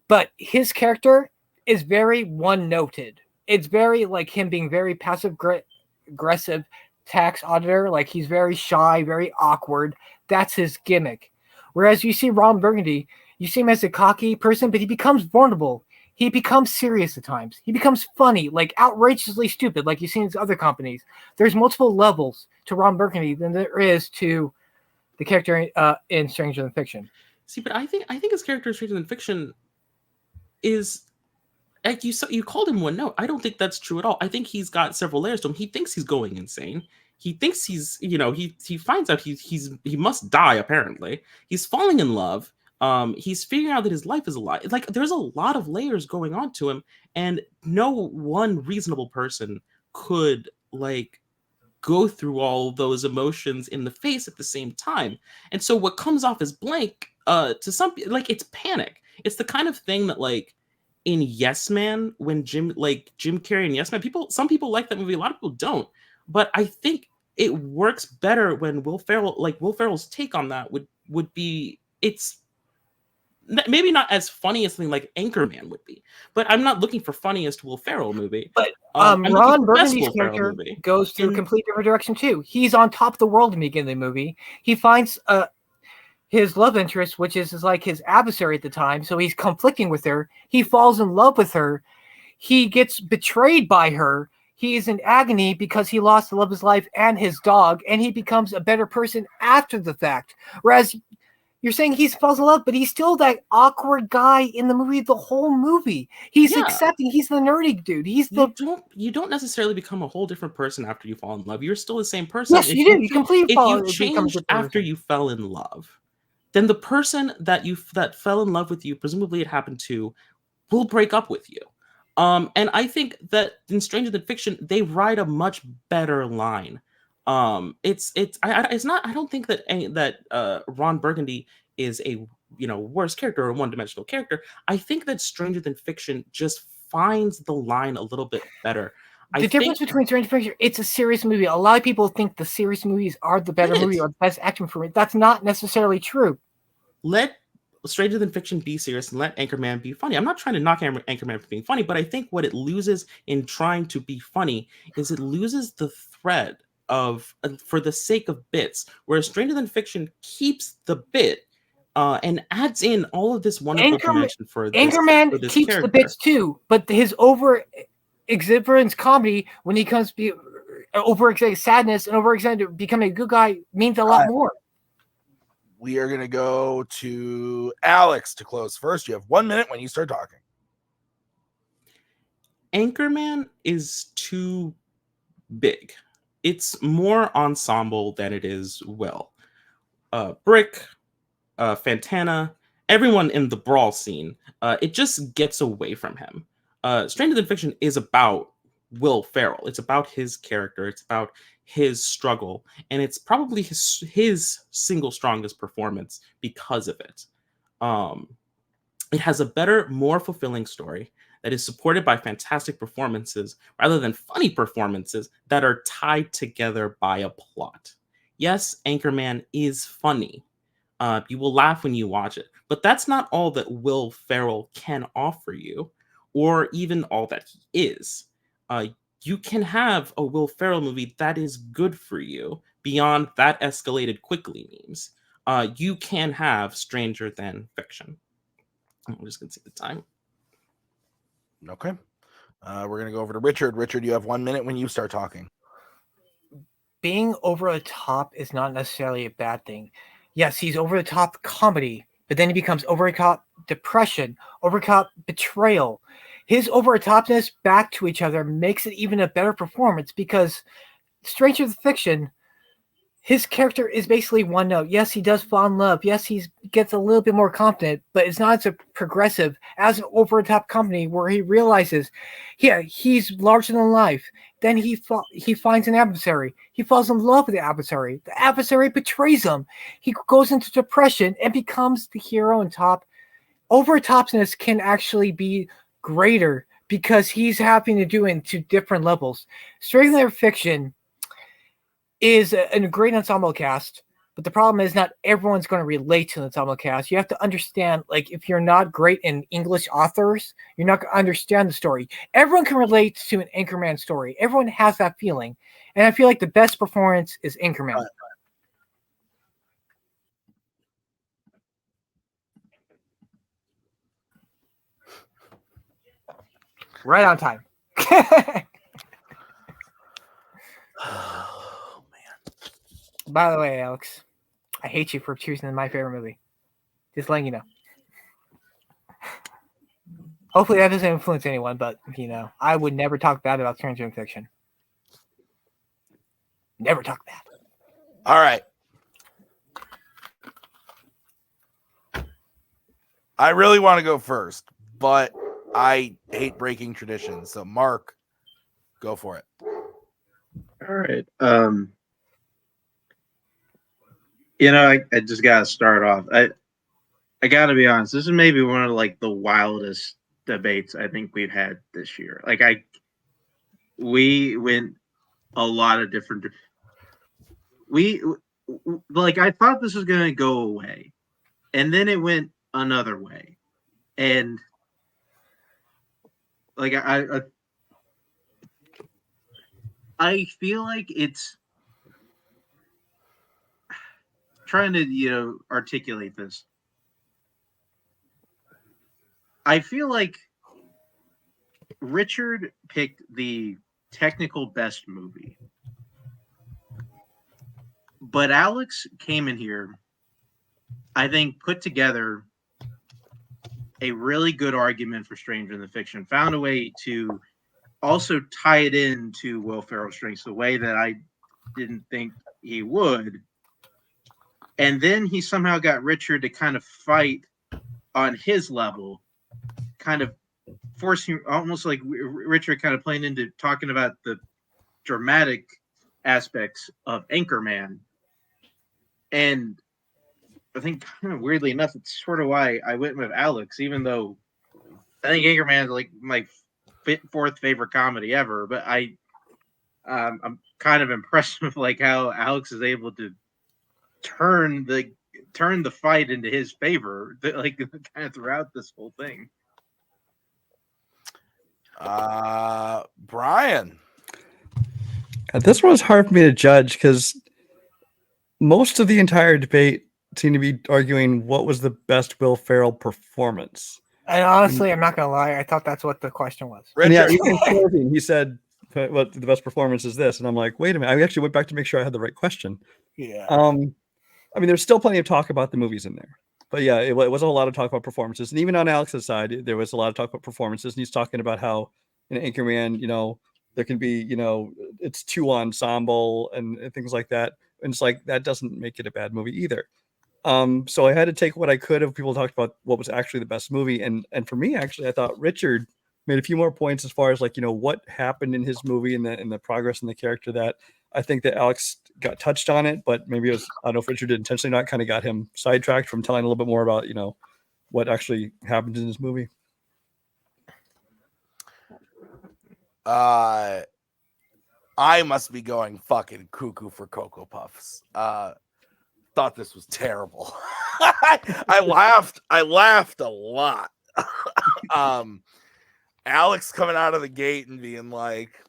But his character is very one-noted. It's very like him being very passive-aggressive tax auditor. Like, he's very shy, very awkward. That's his gimmick. Whereas you see Ron Burgundy, you see him as a cocky person, but he becomes vulnerable. He becomes serious at times. He becomes funny, like outrageously stupid, like you see in other companies. There's multiple levels to Ron Burgundy than there is to the character in Stranger Than Fiction. See, but I think his character in Stranger Than Fiction is, like you called him one note. I don't think that's true at all. I think he's got several layers to him. He thinks he's going insane. He thinks he's, he finds out he must die, apparently. He's falling in love. He's figuring out that his life is a lie. Like there's a lot of layers going on to him, and no one reasonable person could like go through all those emotions in the face at the same time. And so what comes off as blank to some, like, it's panic. It's the kind of thing that, like, in Yes Man, when Jim Carrey and Yes Man, some people like that movie, a lot of people don't, but I think it works better when Will Ferrell's take on that would be, it's maybe not as funny as something like Anchorman would be, but I'm not looking for funniest Will Ferrell movie. But I'm looking Ron for best Burgundy's Will Ferrell character movie. goes through a complete different direction too. He's on top of the world in the beginning of the movie. He finds his love interest, which is like his adversary at the time, so he's conflicting with her. He falls in love with her. He gets betrayed by her. He is in agony because he lost the love of his life and his dog, and he becomes a better person after the fact. Whereas you're saying he falls in love, but he's still that awkward guy in the movie the whole movie. He's accepting. He's the nerdy dude. You don't necessarily become a whole different person after you fall in love. You're still the same person. Yes, you do. You completely If you changed after you fell in love, then the person that fell in love with you, presumably it happened to, will break up with you. And I think that in Stranger Than Fiction, they write a much better line. It's not. I don't think that Ron Burgundy is a worse character or a one-dimensional character. I think that Stranger Than Fiction just finds the line a little bit better. The difference between Stranger Than Fiction, it's a serious movie. A lot of people think the serious movies are the better movie or the best action movie. That's not necessarily true. Let Stranger Than Fiction be serious and let Anchorman be funny. I'm not trying to knock Anchorman for being funny, but I think what it loses in trying to be funny is it loses the thread of for the sake of bits, whereas Stranger Than Fiction keeps the bit and adds in all of this wonderful dimension for this Anchorman keeps character. the bits too, but his over exuberance comedy, when he comes to over sadness and over becoming a good guy, means a lot more. We are going to go to Alex to close first. You have 1 minute when you start talking. Anchorman is too big. It's more ensemble than it is Will. Brick, Fantana, everyone in the brawl scene, it just gets away from him. Stranger Than Fiction is about Will Ferrell. It's about his character. It's about his struggle, and it's probably his single strongest performance because of it. It has a better, more fulfilling story that is supported by fantastic performances rather than funny performances that are tied together by a plot. Yes, Anchorman is funny. You will laugh when you watch it, but that's not all that Will Ferrell can offer you, or even all that he is. You can have a Will Ferrell movie that is good for you beyond that escalated quickly memes. You can have Stranger Than Fiction. I'm just going to see the time. Okay. We're going to go over to Richard. Richard, you have 1 minute when you start talking. Being over the top is not necessarily a bad thing. Yes, he's over the top comedy, but then he becomes over the top depression, over the top betrayal. His over the topness back to each other makes it even a better performance, because Stranger Than Fiction, his character is basically one note. Yes, he does fall in love. Yes, he gets a little bit more confident, but it's not as progressive as an over-the-top company where he realizes, he's larger than life. Then he finds an adversary. He falls in love with the adversary. The adversary betrays him. He goes into depression and becomes the hero on top. Over-the-topness can actually be greater because he's having to do it to different levels. Stranger Than Fiction is a great ensemble cast, but the problem is not everyone's going to relate to the ensemble cast. You have to understand, like, if you're not great in English authors, you're not going to understand the story. Everyone can relate to an Anchorman story. Everyone has that feeling. And I feel like the best performance is Anchorman. Right on time. Oh, man. By the way, Alex, I hate you for choosing my favorite movie. Just letting you know. Hopefully that doesn't influence anyone, but, I would never talk bad about Stranger Than Fiction. Never talk bad. All right. I really want to go first, but I hate breaking tradition. So, Mark, go for it. All right. I just gotta start off. I gotta be honest. This is maybe one of like the wildest debates I think we've had this year. We went a lot of different. I thought this was gonna go away, and then it went another way, and like I feel like it's trying to articulate this. I feel like Richard picked the technical best movie, but Alex came in here, I think, put together a really good argument for Stranger Than Fiction, found a way to also tie it into Will Ferrell's strengths the way that I didn't think he would. And then he somehow got Richard to kind of fight on his level, kind of forcing almost like Richard kind of playing into talking about the dramatic aspects of Anchorman. And I think kind of weirdly enough, it's sort of why I went with Alex, even though I think Anchorman is like my fourth favorite comedy ever. But I'm kind of impressed with like how Alex is able to turn the fight into his favor, like kind of throughout this whole thing. Brian. This one's hard for me to judge because most of the entire debate seemed to be arguing what was the best Will Ferrell performance. And honestly, I'm not gonna lie, I thought that's what the question was. And yeah, even closing, he said, "What the best performance is this?" And I'm like, "Wait a minute!" I actually went back to make sure I had the right question. Yeah. I mean, there's still plenty of talk about the movies in there, but yeah, it wasn't a lot of talk about performances. And even on Alex's side, there was a lot of talk about performances. And he's talking about how in Anchorman, there can be, it's two ensemble and things like that. And it's like that doesn't make it a bad movie either. So I had to take what I could of people talked about what was actually the best movie. And for me, actually, I thought Richard made a few more points as far as like, what happened in his movie and the progress in the character that I think that Alex got touched on it, but maybe it was, I don't know if Richard did intentionally not, kind of got him sidetracked from telling a little bit more about, what actually happened in this movie. I must be going fucking cuckoo for Cocoa Puffs. Thought this was terrible. I laughed a lot. Alex coming out of the gate and being like,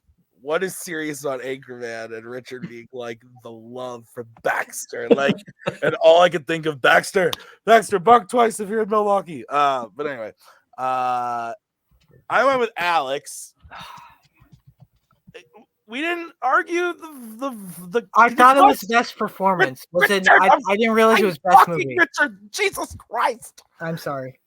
what is serious about Anchorman? And Richard being like, the love for Baxter. Like, and all I could think of, Baxter, bark twice if you're in Milwaukee. But anyway, I went with Alex. We didn't argue the I thought it was best performance. Richard, I didn't realize it was best movie. Richard, Jesus Christ. I'm sorry.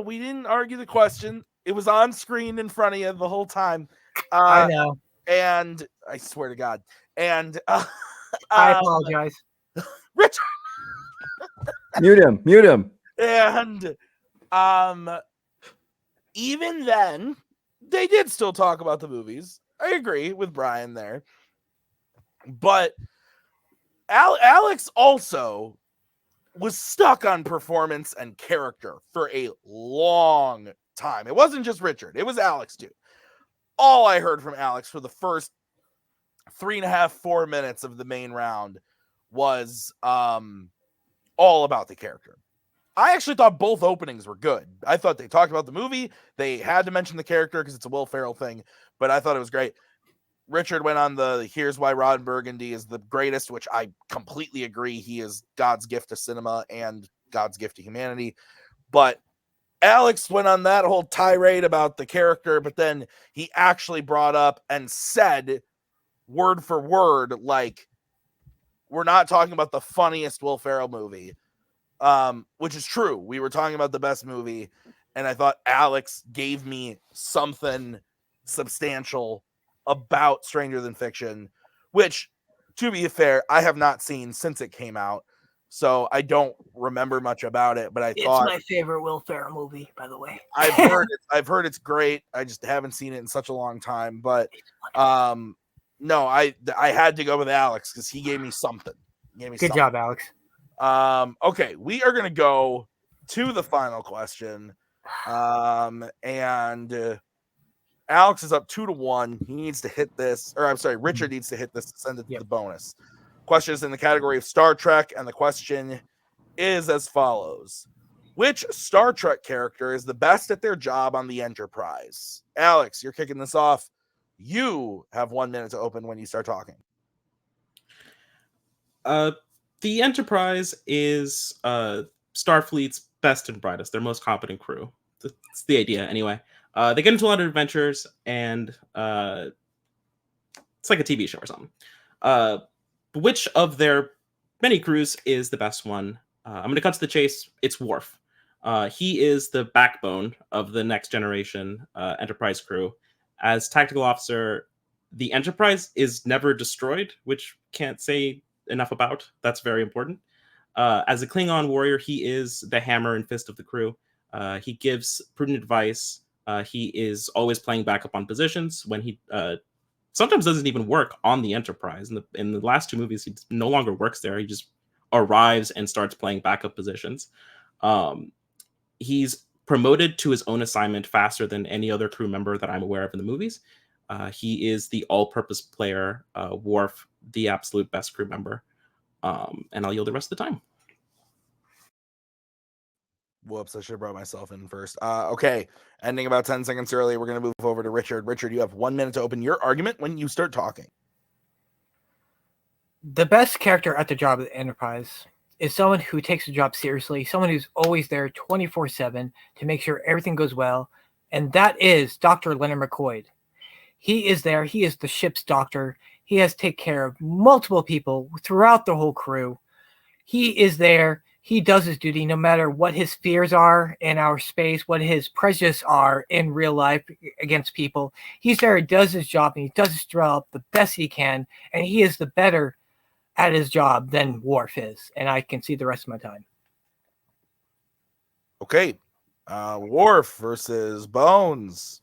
We didn't argue the question. It was on screen in front of you the whole time. I know. And I swear to God. And I apologize. Richard. Mute him. And even then, they did still talk about the movies. I agree with Brian there. But Alex also was stuck on performance and character for a long time. It wasn't just Richard. It was Alex too. All I heard from Alex for the first 3.5, 4 minutes of the main round was all about the character. I actually thought both openings were good. I thought they talked about the movie. They had to mention the character because it's a Will Ferrell thing, but I thought it was great. Richard went on the here's why Ron Burgundy is the greatest, which I completely agree. He is God's gift to cinema and God's gift to humanity. But Alex went on that whole tirade about the character, but then he actually brought up and said word for word, like, we're not talking about the funniest Will Ferrell movie, which is true. We were talking about the best movie, and I thought Alex gave me something substantial about Stranger Than Fiction, which, to be fair, I have not seen since it came out. so I don't remember much about it. But It's my favorite Will Ferrell movie, by the way. I've heard it's great. I just haven't seen it in such a long time. But no, I had to go with Alex because he gave me something. Good job, Alex. Okay, we are gonna go to the final question. And Alex is up 2-1. He needs to hit this, or I'm sorry, Richard needs to hit this to send it to the bonus. Question is in the category of Star Trek, and the question is as follows: which Star Trek character is the best at their job on the Enterprise? Alex, you're kicking this off. You have 1 minute to open when you start talking. The Enterprise is Starfleet's best and brightest, their most competent crew. That's the idea, anyway. They get into a lot of adventures, and it's like a TV show or something. Which of their many crews is the best one? I'm going to cut to the chase. It's Worf. He is the backbone of the next generation Enterprise crew. As tactical officer, the Enterprise is never destroyed, which can't say enough about. That's very important. As a Klingon warrior, he is the hammer and fist of the crew. He gives prudent advice. He is always playing backup on positions when he sometimes doesn't even work on the Enterprise. In the last two movies, he no longer works there. He just arrives and starts playing backup positions. He's promoted to his own assignment faster than any other crew member that I'm aware of in the movies. He is the all-purpose player, Worf, the absolute best crew member. And I'll yield the rest of the time. Whoops, I should have brought myself in first. Okay, ending about 10 seconds early. We're going to move over to Richard. Richard, you have 1 minute to open your argument when you start talking. The best character at the job of the Enterprise is someone who takes the job seriously, someone who's always there 24/7 to make sure everything goes well, and that is Dr. Leonard McCoy. He is there. He is the ship's doctor. He has to take care of multiple people throughout the whole crew. He is there. He does his duty no matter what his fears are in our space, what his prejudices are in real life against people. He's there, he does his job, and he does his job the best he can, and he is the better at his job than Worf is. And I can see the rest of my time. Okay. Worf versus Bones.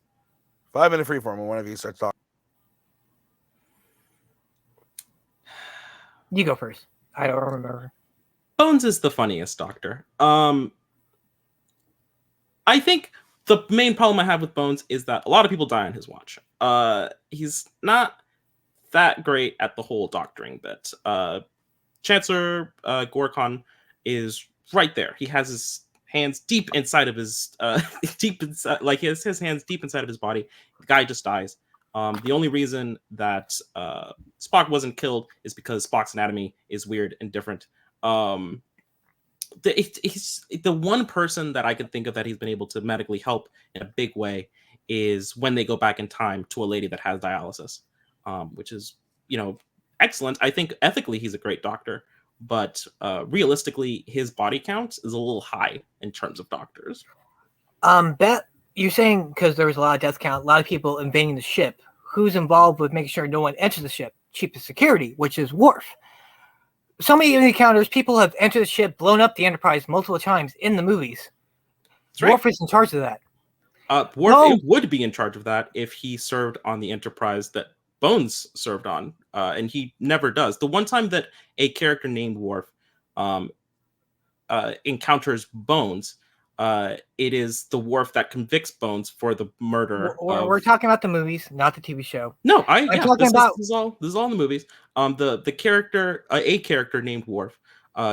5 minute freeform when one of you starts talking. You go first. I don't remember. Bones is the funniest Doctor. I think the main problem I have with Bones is that a lot of people die on his watch. He's not that great at the whole doctoring bit. Chancellor Gorkon is right there. He has his hands deep inside of his like his hands deep inside of his body. The guy just dies. The only reason that Spock wasn't killed is because Spock's anatomy is weird and different. He's the one person that I could think of that he's been able to medically help in a big way is when they go back in time to a lady that has dialysis, which is, excellent. I think ethically he's a great doctor, but realistically his body count is a little high in terms of doctors. Beth, you're saying because there was a lot of death count, a lot of people invading the ship. Who's involved with making sure no one enters the ship? Chief of Security, which is Worf. So many encounters, people have entered the ship, blown up the Enterprise multiple times in the movies. Right. Worf is in charge of that. Worf would be in charge of that if he served on the Enterprise that Bones served on, and he never does. The one time that a character named Worf encounters Bones, it is the Worf that convicts Bones for the murder. We're talking about the movies, not the TV show. No, this is all in the movies. The character, a character named Worf,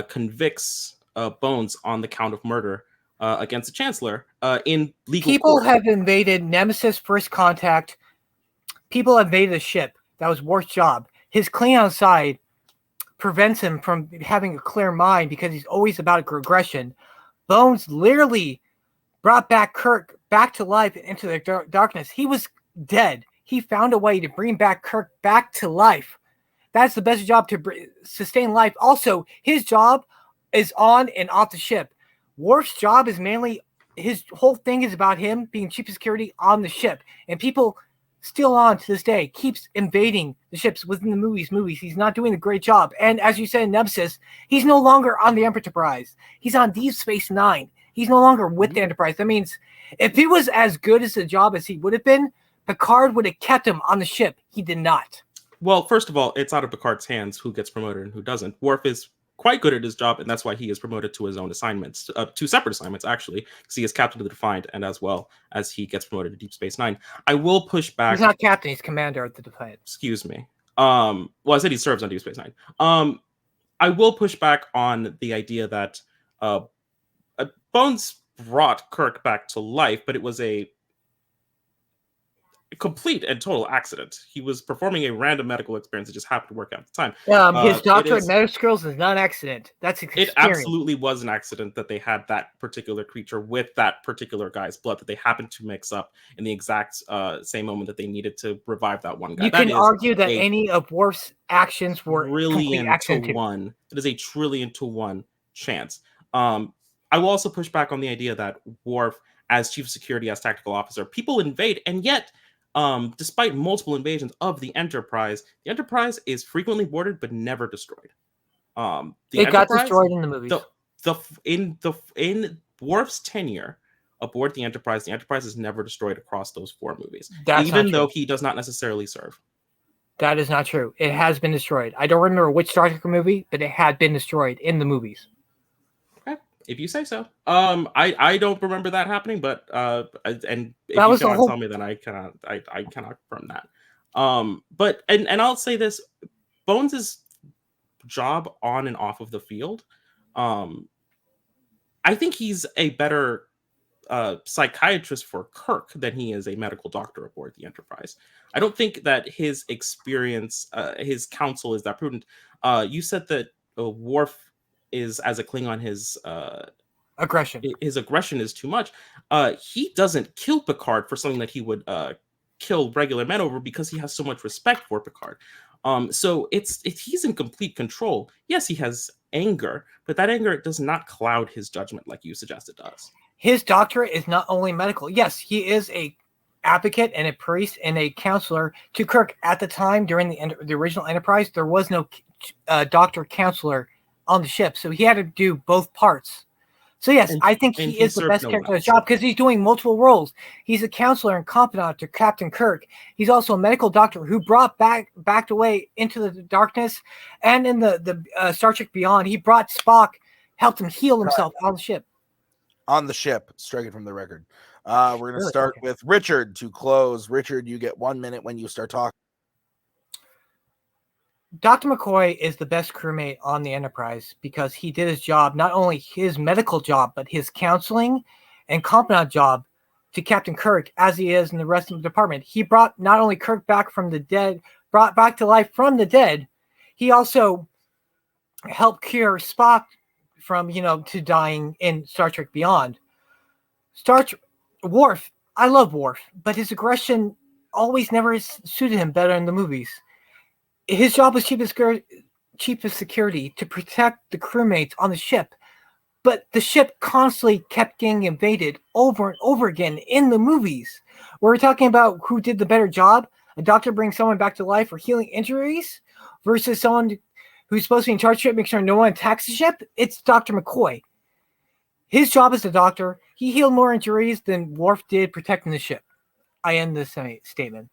convicts Bones on the count of murder against the Chancellor in legal People court. have invaded Nemesis First Contact. People have invaded the ship. That was Worf's job. His Klingon side prevents him from having a clear mind because he's always about aggression. Bones literally brought back Kirk back to life into the darkness. He was dead. He found a way to bring back Kirk back to life. That's the best job to sustain life. Also, his job is on and off the ship. Worf's job is mainly, his whole thing is about him being chief of security on the ship. And people still on to this day, keeps invading the ships within the movies. He's not doing a great job. And as you said in Nemesis, he's no longer on the Enterprise. He's on Deep Space Nine. He's no longer with the Enterprise. That means if he was as good as the job as he would have been, Picard would have kept him on the ship. He did not. Well, first of all, it's out of Picard's hands who gets promoted and who doesn't. Worf is quite good at his job, and that's why he is promoted to his own assignments, 2 separate assignments, actually, because he is captain of the Defiant, and as well as he gets promoted to Deep Space Nine. I will push back. He's not captain, he's commander of the Defiant. Excuse me. Well, I said he serves on Deep Space Nine. I will push back on the idea that Bones brought Kirk back to life, but it was a complete and total accident. He was performing a random medical experience that just happened to work out at the time. His doctorate in medical skills is not an accident. That's experience. It absolutely was an accident that they had that particular creature with that particular guy's blood that they happened to mix up in the exact same moment that they needed to revive that one guy. You can argue that any of Worf's actions were trillion to 1. It is a 1,000,000,000 to 1 chance. I will also push back on the idea that Worf, as chief of security, as tactical officer, people invade, and yet despite multiple invasions of the Enterprise is frequently boarded but never destroyed. It got destroyed in the movies. In Worf's tenure aboard the Enterprise is never destroyed across those 4 movies, even though he does not necessarily serve. That is not true. It has been destroyed. I don't remember which Star Trek movie, but it had been destroyed in the movies. If you say so. I don't remember that happening, but and if that you was cannot tell me, then I cannot confirm that. But I'll say this: Bones' job on and off of the field, I think he's a better psychiatrist for Kirk than he is a medical doctor aboard the Enterprise. I don't think that his experience, his counsel is that prudent. You said that Worf is, as a Klingon, his aggression is too much. He doesn't kill Picard for something that he would kill regular men over, because he has so much respect for Picard. So he's in complete control. Yes, he has anger, but that anger does not cloud his judgment like you suggest it does. His doctorate is not only medical. Yes, he is a advocate and a priest and a counselor to Kirk. At the time, during the original Enterprise, there was no doctor counselor on the ship, so he had to do both parts. So yes, I think he is the best character of the job, because he's doing multiple roles. He's a counselor and confidant to Captain Kirk. He's also a medical doctor who backed away into the darkness, and in the Star Trek Beyond, he brought Spock, helped him heal himself on the ship. On the ship, strike it from the record. We're going to start with Richard to close. Richard, you get 1 minute when you start talking. Dr. McCoy is the best crewmate on the Enterprise, because he did his job, not only his medical job, but his counseling and confidant job to Captain Kirk, as he is in the rest of the department. He brought not only Kirk back from the dead, brought back to life from the dead, he also helped cure Spock from, to dying in Star Trek Beyond. Worf, I love Worf, but his aggression always never suited him better in the movies. His job was chief of security to protect the crewmates on the ship, but the ship constantly kept getting invaded over and over again in the movies. We're talking about who did the better job: a doctor brings someone back to life for healing injuries versus someone who's supposed to be in charge of the ship, make sure no one attacks the ship. It's Dr. McCoy. His job as a doctor, he healed more injuries than Worf did protecting the ship. I end this statement.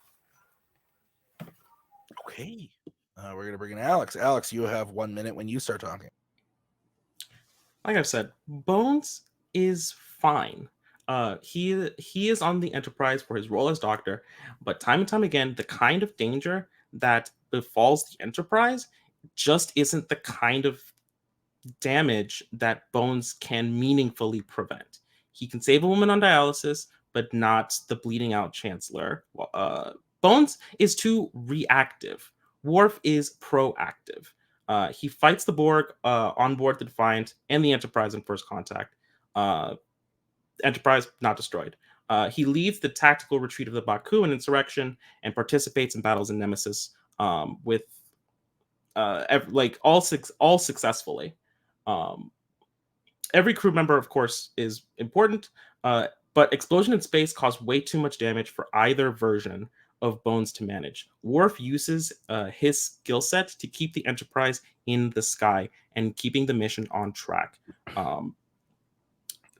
Okay. We're going to bring in Alex. Alex, you have 1 minute when you start talking. Like I've said, Bones is fine. He is on the Enterprise for his role as doctor, but time and time again, the kind of danger that befalls the Enterprise just isn't the kind of damage that Bones can meaningfully prevent. He can save a woman on dialysis, but not the bleeding out Chancellor. Bones is too reactive. Worf is proactive. He fights the Borg on board the Defiant and the Enterprise in First Contact. Enterprise not destroyed. He leads the tactical retreat of the Bakuan insurrection and participates in battles in Nemesis with all successfully. Every crew member, of course, is important, but explosion in space caused way too much damage for either version of Bones to manage. Worf uses his skill set to keep the Enterprise in the sky and keeping the mission on track,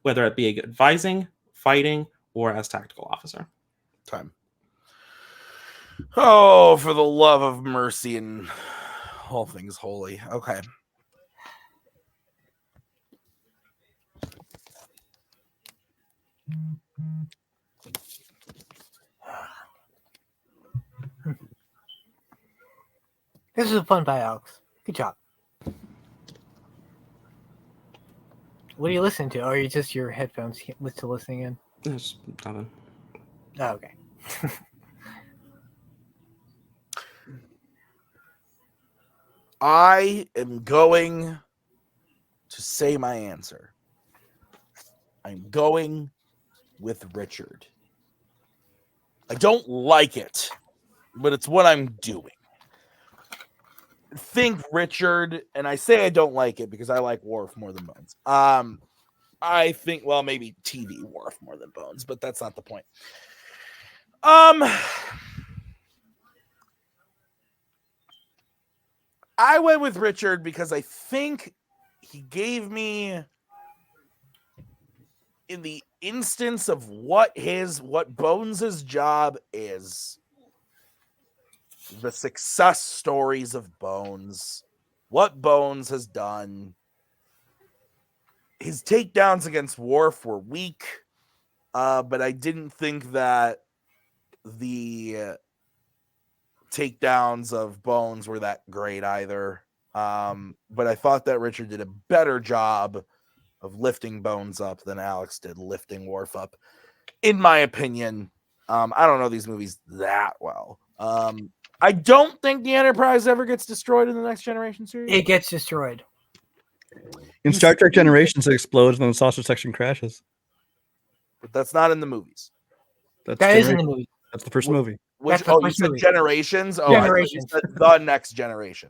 whether it be advising, fighting, or as tactical officer. Time. Oh, for the love of mercy and all things holy. Okay. This is a fun by Alex. Good job. What are you listening to? Or are you just your headphones to listening in? There's nothing. Oh, okay. I am going to say my answer. I'm going with Richard. I don't like it, but it's what I'm doing. Think Richard, and I say I don't like it because I like Worf more than Bones. I think, well, maybe TV Worf more than Bones, but that's not the point. I went with Richard because I think he gave me, in the instance of what Bones' job is, the success stories of Bones, what Bones has done. His takedowns against Worf were weak, but I didn't think that the takedowns of Bones were that great either. But I thought that Richard did a better job of lifting Bones up than Alex did lifting Worf up, in my opinion. I don't know these movies that well. I don't think the Enterprise ever gets destroyed in the Next Generation series. It gets destroyed. In Star Trek Generations, it explodes when the saucer section crashes. But that's not in the movies. That is in the movie. That's the first movie. Which, That's the you first said movie. Generations? Oh, Generations. I thought you said the Next Generation.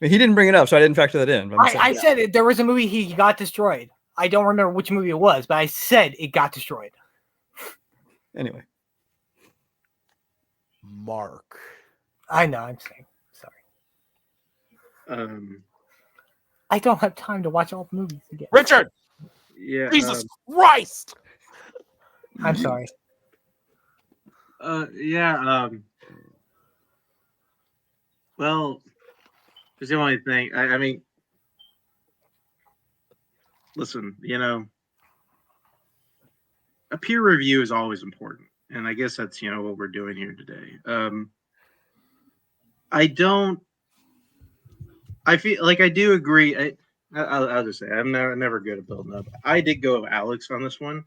He didn't bring it up, so I didn't factor that in. But I said it, there was a movie he got destroyed. I don't remember which movie it was, but I said it got destroyed. Anyway. Mark. I know, I'm saying. Sorry. I don't have time to watch all the movies again. Richard! Yeah. Jesus Christ! I'm sorry. Yeah. Well, it's the only thing. I mean, listen, a peer review is always important, and I guess that's what we're doing here today. I feel like I do agree. I'll just say I'm never good at building up. I did go with Alex on this one.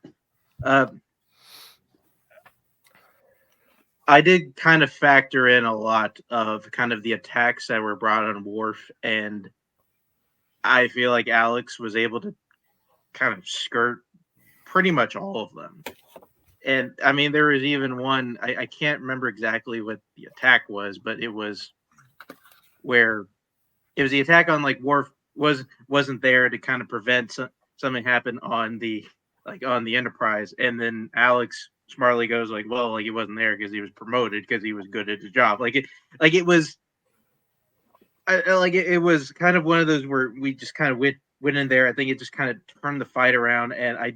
I did kind of factor in a lot of kind of the attacks that were brought on Worf, and I feel like Alex was able to kind of skirt pretty much all of them. And I mean, there was even one, I can't remember exactly what the attack was, but it was where it was the attack on like Worf wasn't there to kind of prevent something happen on the Enterprise, and then Alex smartly goes like, well, like he wasn't there because he was promoted because he was good at his job. It was kind of one of those where we just kind of went in there. I think it just kind of turned the fight around, and I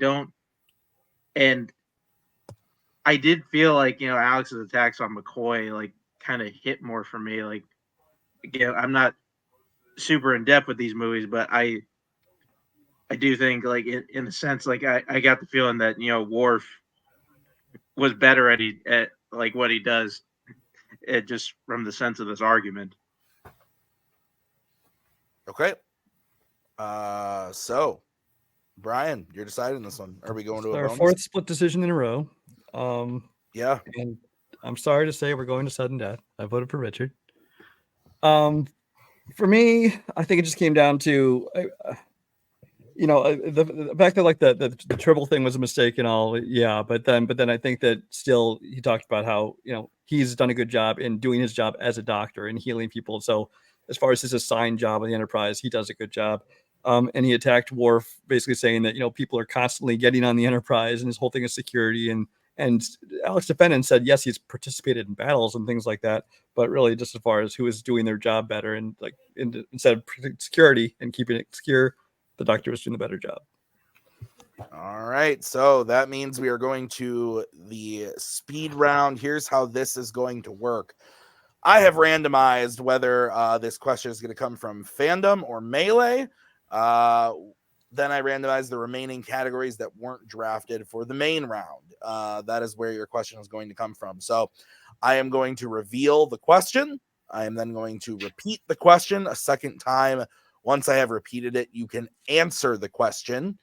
did feel like Alex's attacks on McCoy like kind of hit more for me. Like, again, I'm not super in depth with these movies, but I do think like in a sense, like I got the feeling that Worf was better at like what he does, just from the sense of this argument. Okay. So Brian, you're deciding this one. Are we going to a our bonus? fourth split decision in a row? Yeah. And I'm sorry to say we're going to sudden death. I voted for Richard. For me, I think it just came down to the fact that like the triple thing was a mistake and all. Yeah, but then I think that still he talked about how he's done a good job in doing his job as a doctor and healing people. So as far as his assigned job of the Enterprise, he does a good job. And he attacked Worf, basically saying that people are constantly getting on the Enterprise, and his whole thing is security, and And Alex defended and said, yes, he's participated in battles and things like that, but really just as far as who is doing their job better and like instead of security and keeping it secure, the Doctor was doing a better job. All right, so that means we are going to the speed round. Here's how this is going to work. I have randomized whether this question is going to come from Fandom or Melee. Then I randomized the remaining categories that weren't drafted for the main round. That is where your question is going to come from. So I am going to reveal the question. I am then going to repeat the question a second time. Once I have repeated it, you can answer the question.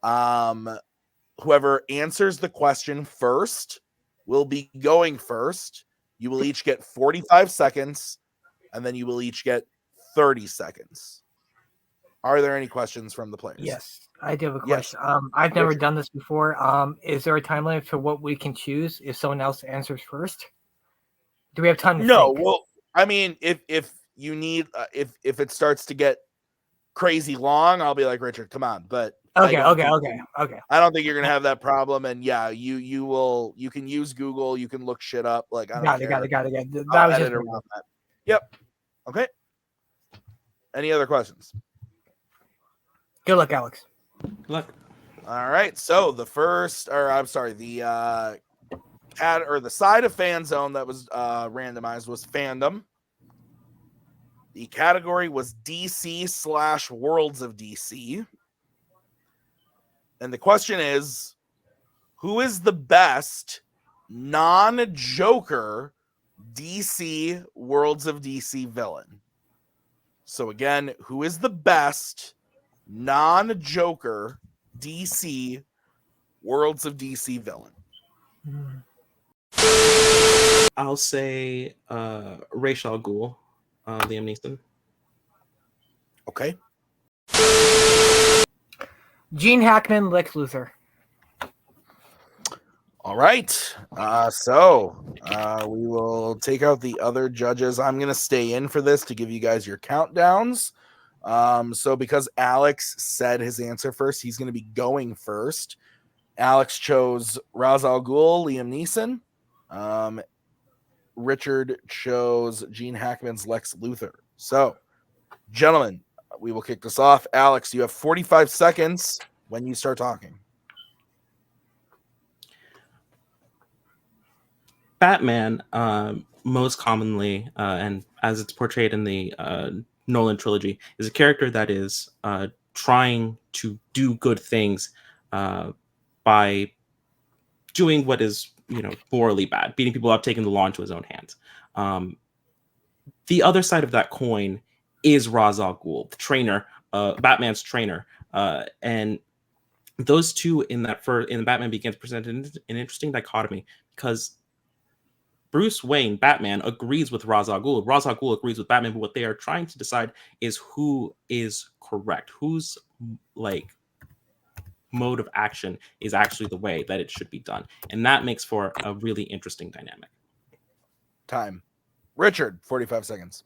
Whoever answers the question first will be going first. You will each get 45 seconds, and then you will each get 30 seconds. Are there any questions from the players? Yes, I do have a question. I've never done this before. Is there a time limit for what we can choose if someone else answers first? Do we have time to think? Well, I mean, if you need, if it starts to get crazy long, I'll be like, Richard, come on. But Okay. I don't think you're gonna have that problem. And yeah, you can use Google, you can look shit up. Like, I don't care. Got it. That I'll was edit just around that. Yep. Okay. Any other questions? good luck, Alex. Good luck. All right. So the the side of Fanzone that was randomized was Fandom. The category was DC / Worlds of DC. And the question is, who is the best non-Joker DC Worlds of DC villain? So again, who is the best non-Joker DC Worlds of DC villain? I'll say Ra's al Ghul, Liam Neeson. Okay. Gene Hackman, Lex Luthor. All right. So we will take out the other judges. I'm going to stay in for this to give you guys your countdowns. So because Alex said his answer first, he's going to be going first. Alex chose Ra's al Ghul, Liam Neeson. Richard chose Gene Hackman's Lex Luthor. So, gentlemen, we will kick this off. Alex, you have 45 seconds when you start talking. Batman, most commonly, and as it's portrayed in the Nolan trilogy, is a character that is trying to do good things by doing what is, morally bad, beating people up, taking the law into his own hands. The other side of that coin is Ra's al Ghul, the trainer, Batman's trainer, and those two in Batman Begins presented an interesting dichotomy because Bruce Wayne, Batman, agrees with Ra's al Ghul. Ra's al Ghul agrees with Batman, but what they are trying to decide is who is correct, whose mode of action is actually the way that it should be done, and that makes for a really interesting dynamic. Time. Richard, 45 seconds.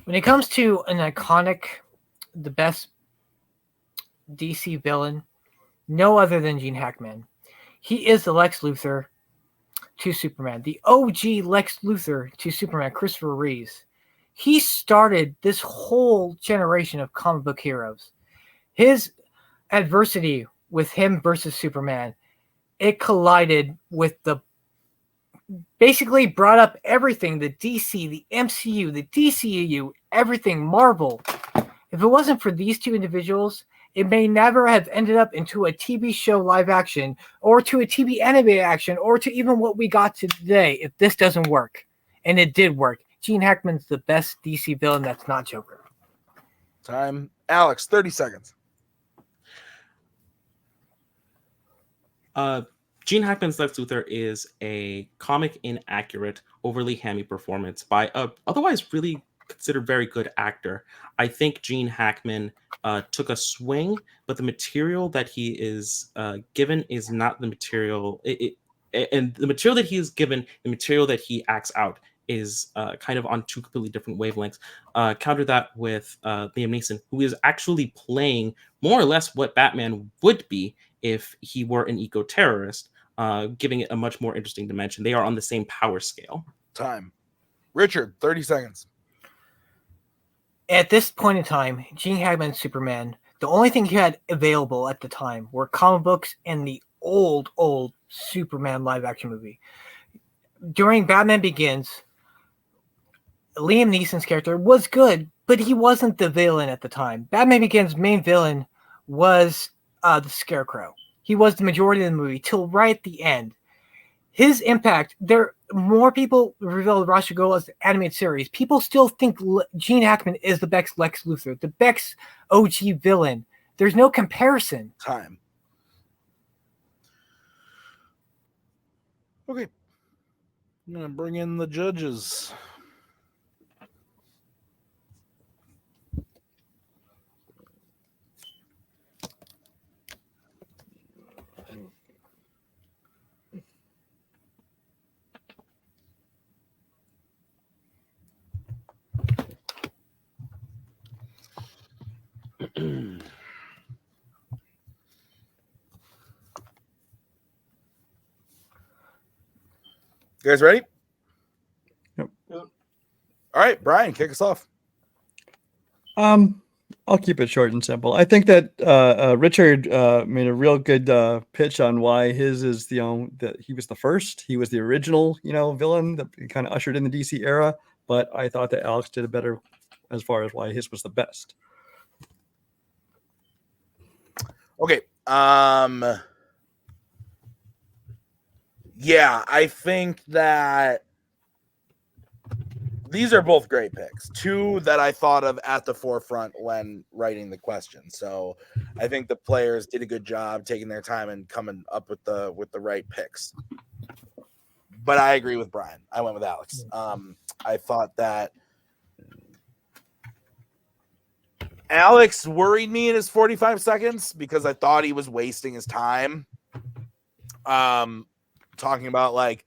When it comes to an iconic, the best DC villain, no other than Gene Hackman. He is the Lex Luthor to Superman, the OG Lex Luthor to Superman, Christopher Reeves. He started this whole generation of comic book heroes. His adversity with him versus Superman, it collided with basically brought up everything, the DC, the MCU, the DCEU, everything, Marvel. If it wasn't for these two individuals, it may never have ended up into a TV show live action or to a TV anime action or to even what we got to today if this doesn't work. And it did work. Gene Hackman's the best DC villain that's not Joker. Time. Alex, 30 seconds. Gene Hackman's Lex Luthor is a comic inaccurate, overly hammy performance by a otherwise really considered very good actor. I think Gene Hackman took a swing, but the material that he is given is not the material. And the material that he is given, the material that he acts out is kind of on two completely different wavelengths. Counter that with Liam Neeson, who is actually playing more or less what Batman would be if he were an eco-terrorist, giving it a much more interesting dimension. They are on the same power scale. Time. Richard, 30 seconds. At this point in time, Gene Hackman's Superman, the only thing he had available at the time were comic books and the old Superman live-action movie. During Batman Begins, Liam Neeson's character was good, but he wasn't the villain at the time. Batman Begins' main villain was the Scarecrow. He was the majority of the movie till right at the end. His impact, more people revealed Ra's al Ghul as the animated series. People still think Gene Hackman is the best Lex Luthor, the best OG villain. There's no comparison. Time. Okay. I'm going to bring in the judges. You guys ready? Yep. All right, Brian, kick us off. I'll keep it short and simple. I think that Richard made a real good pitch on why his is that he was the first. He was the original villain that kind of ushered in the DC era. But I thought that Alex did a better as far as why his was the best. Okay. Yeah, I think that these are both great picks. Two that I thought of at the forefront when writing the question. So I think the players did a good job taking their time and coming up with the right picks. But I agree with Brian. I went with Alex. I thought that Alex worried me in his 45 seconds because I thought he was wasting his time. Talking about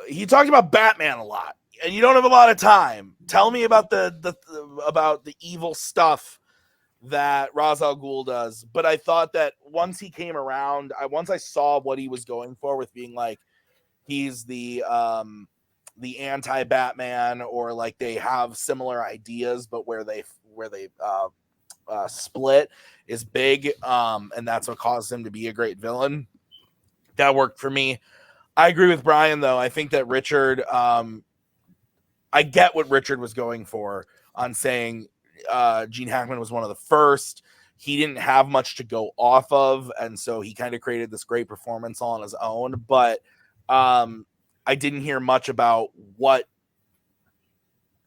he talked about Batman a lot, and you don't have a lot of time. Tell me about the evil stuff that Ra's al Ghul does. But I thought that once he came around, once I saw what he was going for with being like he's the anti-Batman, or they have similar ideas, but where they split is big, and that's what caused him to be a great villain. That worked for me. I agree with Brian, though. I think that Richard, I get what Richard was going for on saying Gene Hackman was one of the first. He didn't have much to go off of, and so he kind of created this great performance all on his own. But I didn't hear much about what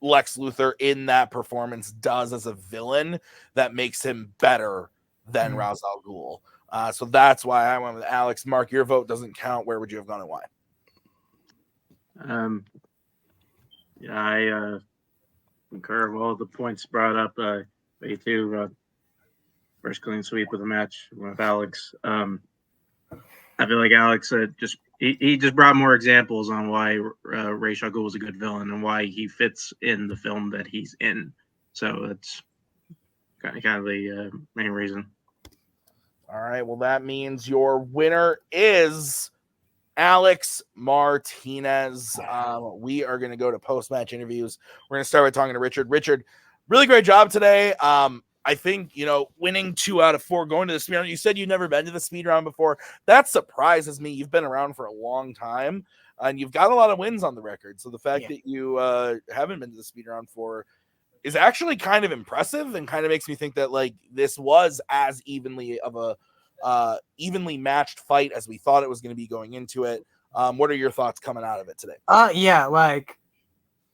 Lex Luthor in that performance does as a villain that makes him better than Ra's al Ghul. So that's why I went with Alex. Mark, your vote doesn't count. Where would you have gone and why? I concur with all the points brought up. Me too. First clean sweep of the match with Alex. I feel like Alex he just brought more examples on why Ra's al Ghul was a good villain and why he fits in the film that he's in. So that's kind of the main reason. All right. Well, that means your winner is Alex Martinez. We are going to go to post-match interviews. We're going to start by talking to Richard. Richard, really great job today. I think, winning 2 out of 4, going to the speed round. You said you've never been to the speed round before. That surprises me. You've been around for a long time, and you've got a lot of wins on the record. So the fact that you haven't been to the speed round for is actually kind of impressive, and kind of makes me think that this was as evenly of a evenly matched fight as we thought it was going to be going into it. What are your thoughts coming out of it today?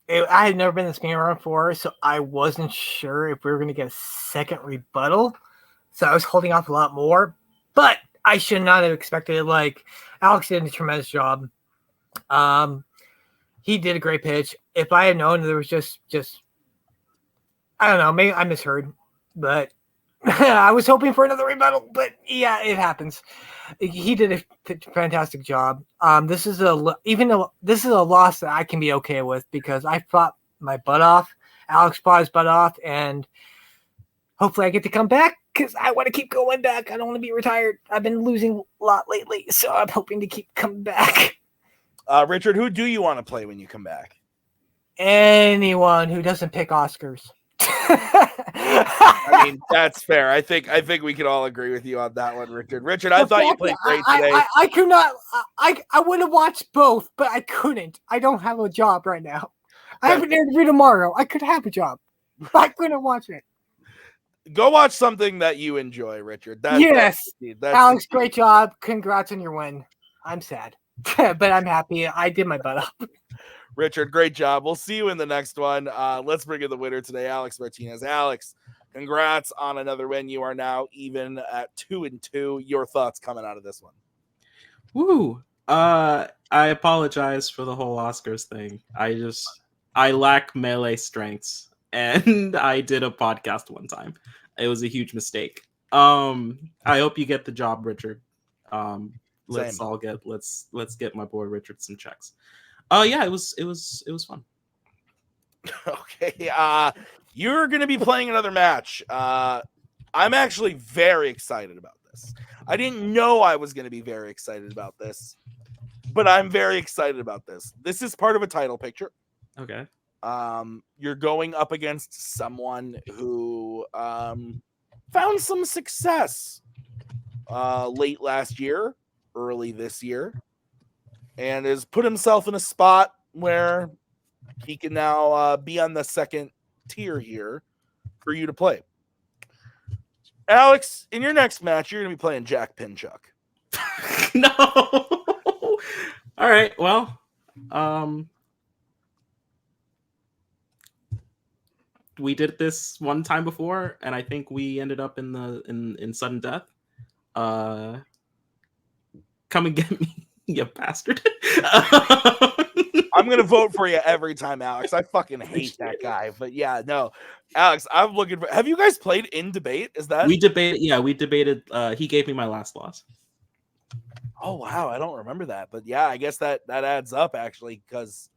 I had never been in the speed round before, so I wasn't sure if we were going to get a second rebuttal. So I was holding off a lot more, but I should not have expected it. Alex did a tremendous job. He did a great pitch. If I had known there was just I don't know, maybe I misheard, but I was hoping for another rebuttal, but yeah, it happens. He did a fantastic job. This is a loss that I can be okay with because I fought my butt off. Alex fought his butt off, and hopefully I get to come back because I want to keep going back. I don't want to be retired. I've been losing a lot lately, so I'm hoping to keep coming back. Richard, who do you want to play when you come back? Anyone who doesn't pick Oscars. I mean, that's fair. I think we can all agree with you on that one, Richard. Richard, I thought you played great today. I could not. I would have watched both, but I couldn't. I don't have a job right now. I have an interview tomorrow. I could have a job, but I couldn't watch it. Go watch something that you enjoy, Richard. Yes, Alex, great job. Congrats on your win. I'm sad, but I'm happy. I did my butt up. Richard, great job. We'll see you in the next one. Let's bring in the winner today, Alex Martinez. Alex, congrats on another win. You are now even at 2-2. Your thoughts coming out of this one? Woo! I apologize for the whole Oscars thing. I lack melee strengths, and I did a podcast one time. It was a huge mistake. I hope you get the job, Richard. Let's get my boy Richard some checks. Yeah, it was fun. Okay, you're going to be playing another match. I'm actually very excited about this. I didn't know I was going to be very excited about this, but I'm very excited about this. This is part of a title picture. Okay. You're going up against someone who found some success late last year, early this year, and has put himself in a spot where he can now be on the second tier here for you to play. Alex, in your next match, you're going to be playing Jack Pinchuk. No. All right. Well, we did this one time before, and I think we ended up in sudden death. Come and get me, you bastard. I'm gonna vote for you every time, Alex. I fucking hate that guy. But yeah, no, Alex, I'm looking for. Have you guys played in debate? Is that we debated? Yeah, we debated. He gave me my last loss. Oh wow, I don't remember that. But yeah, I guess that adds up actually, because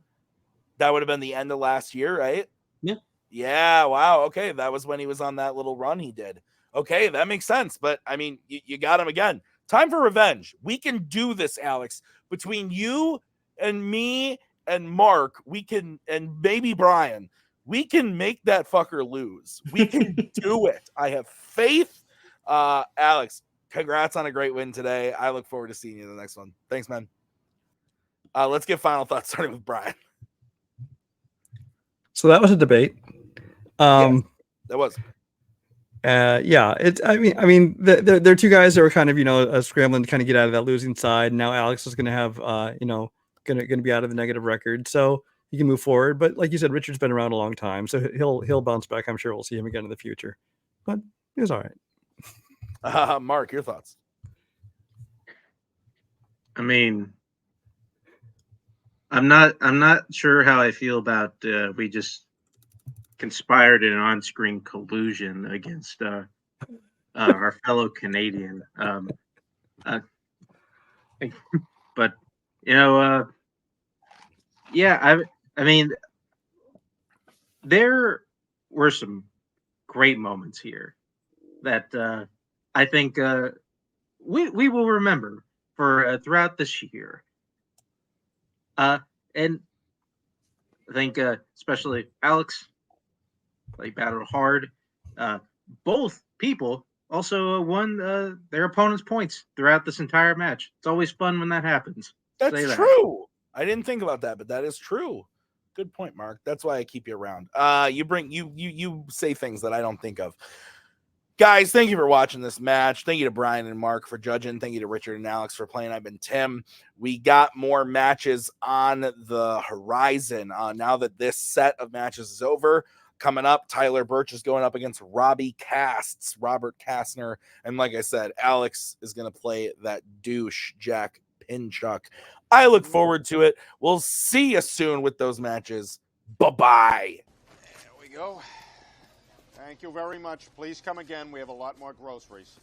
that would have been the end of last year, right? Yeah. Yeah. Wow. Okay, that was when he was on that little run he did. Okay, that makes sense. But I mean, you got him again. Time for revenge. We can do this, Alex. Between you and me and Mark, we can, and maybe Brian, we can make that fucker lose. We can do it. I have faith. Alex, congrats on a great win today. I look forward to seeing you in the next one. Thanks, man. Let's get final thoughts starting with Brian. So that was a debate. Yes, that was. Yeah, it's. I mean, they're two guys that were kind of scrambling to kind of get out of that losing side. Now Alex is going to have going to be out of the negative record, so he can move forward. But like you said, Richard's been around a long time, so he'll bounce back. I'm sure we'll see him again in the future. But he was all right. Mark, your thoughts? I mean, I'm not sure how I feel about we just conspired in an on-screen collusion against our fellow Canadian. But yeah, I mean, there were some great moments here that I think we will remember for throughout this year. And I think especially Alex, they battled hard. Both people also won their opponent's points throughout this entire match. It's always fun when that happens. That's true. I didn't think about that, but that is true. Good point, Mark. That's why I keep you around. You say things that I don't think of. Guys, thank you for watching this match. Thank you to Brian and Mark for judging. Thank you to Richard and Alex for playing. I've been Tim. We got more matches on the horizon. Now that this set of matches is over, coming up, Tyler Birch is going up against Robert Kastner. And like I said, Alex is going to play that douche, Jack Pinchuk. I look forward to it. We'll see you soon with those matches. Bye-bye. There we go. Thank you very much. Please come again. We have a lot more groceries.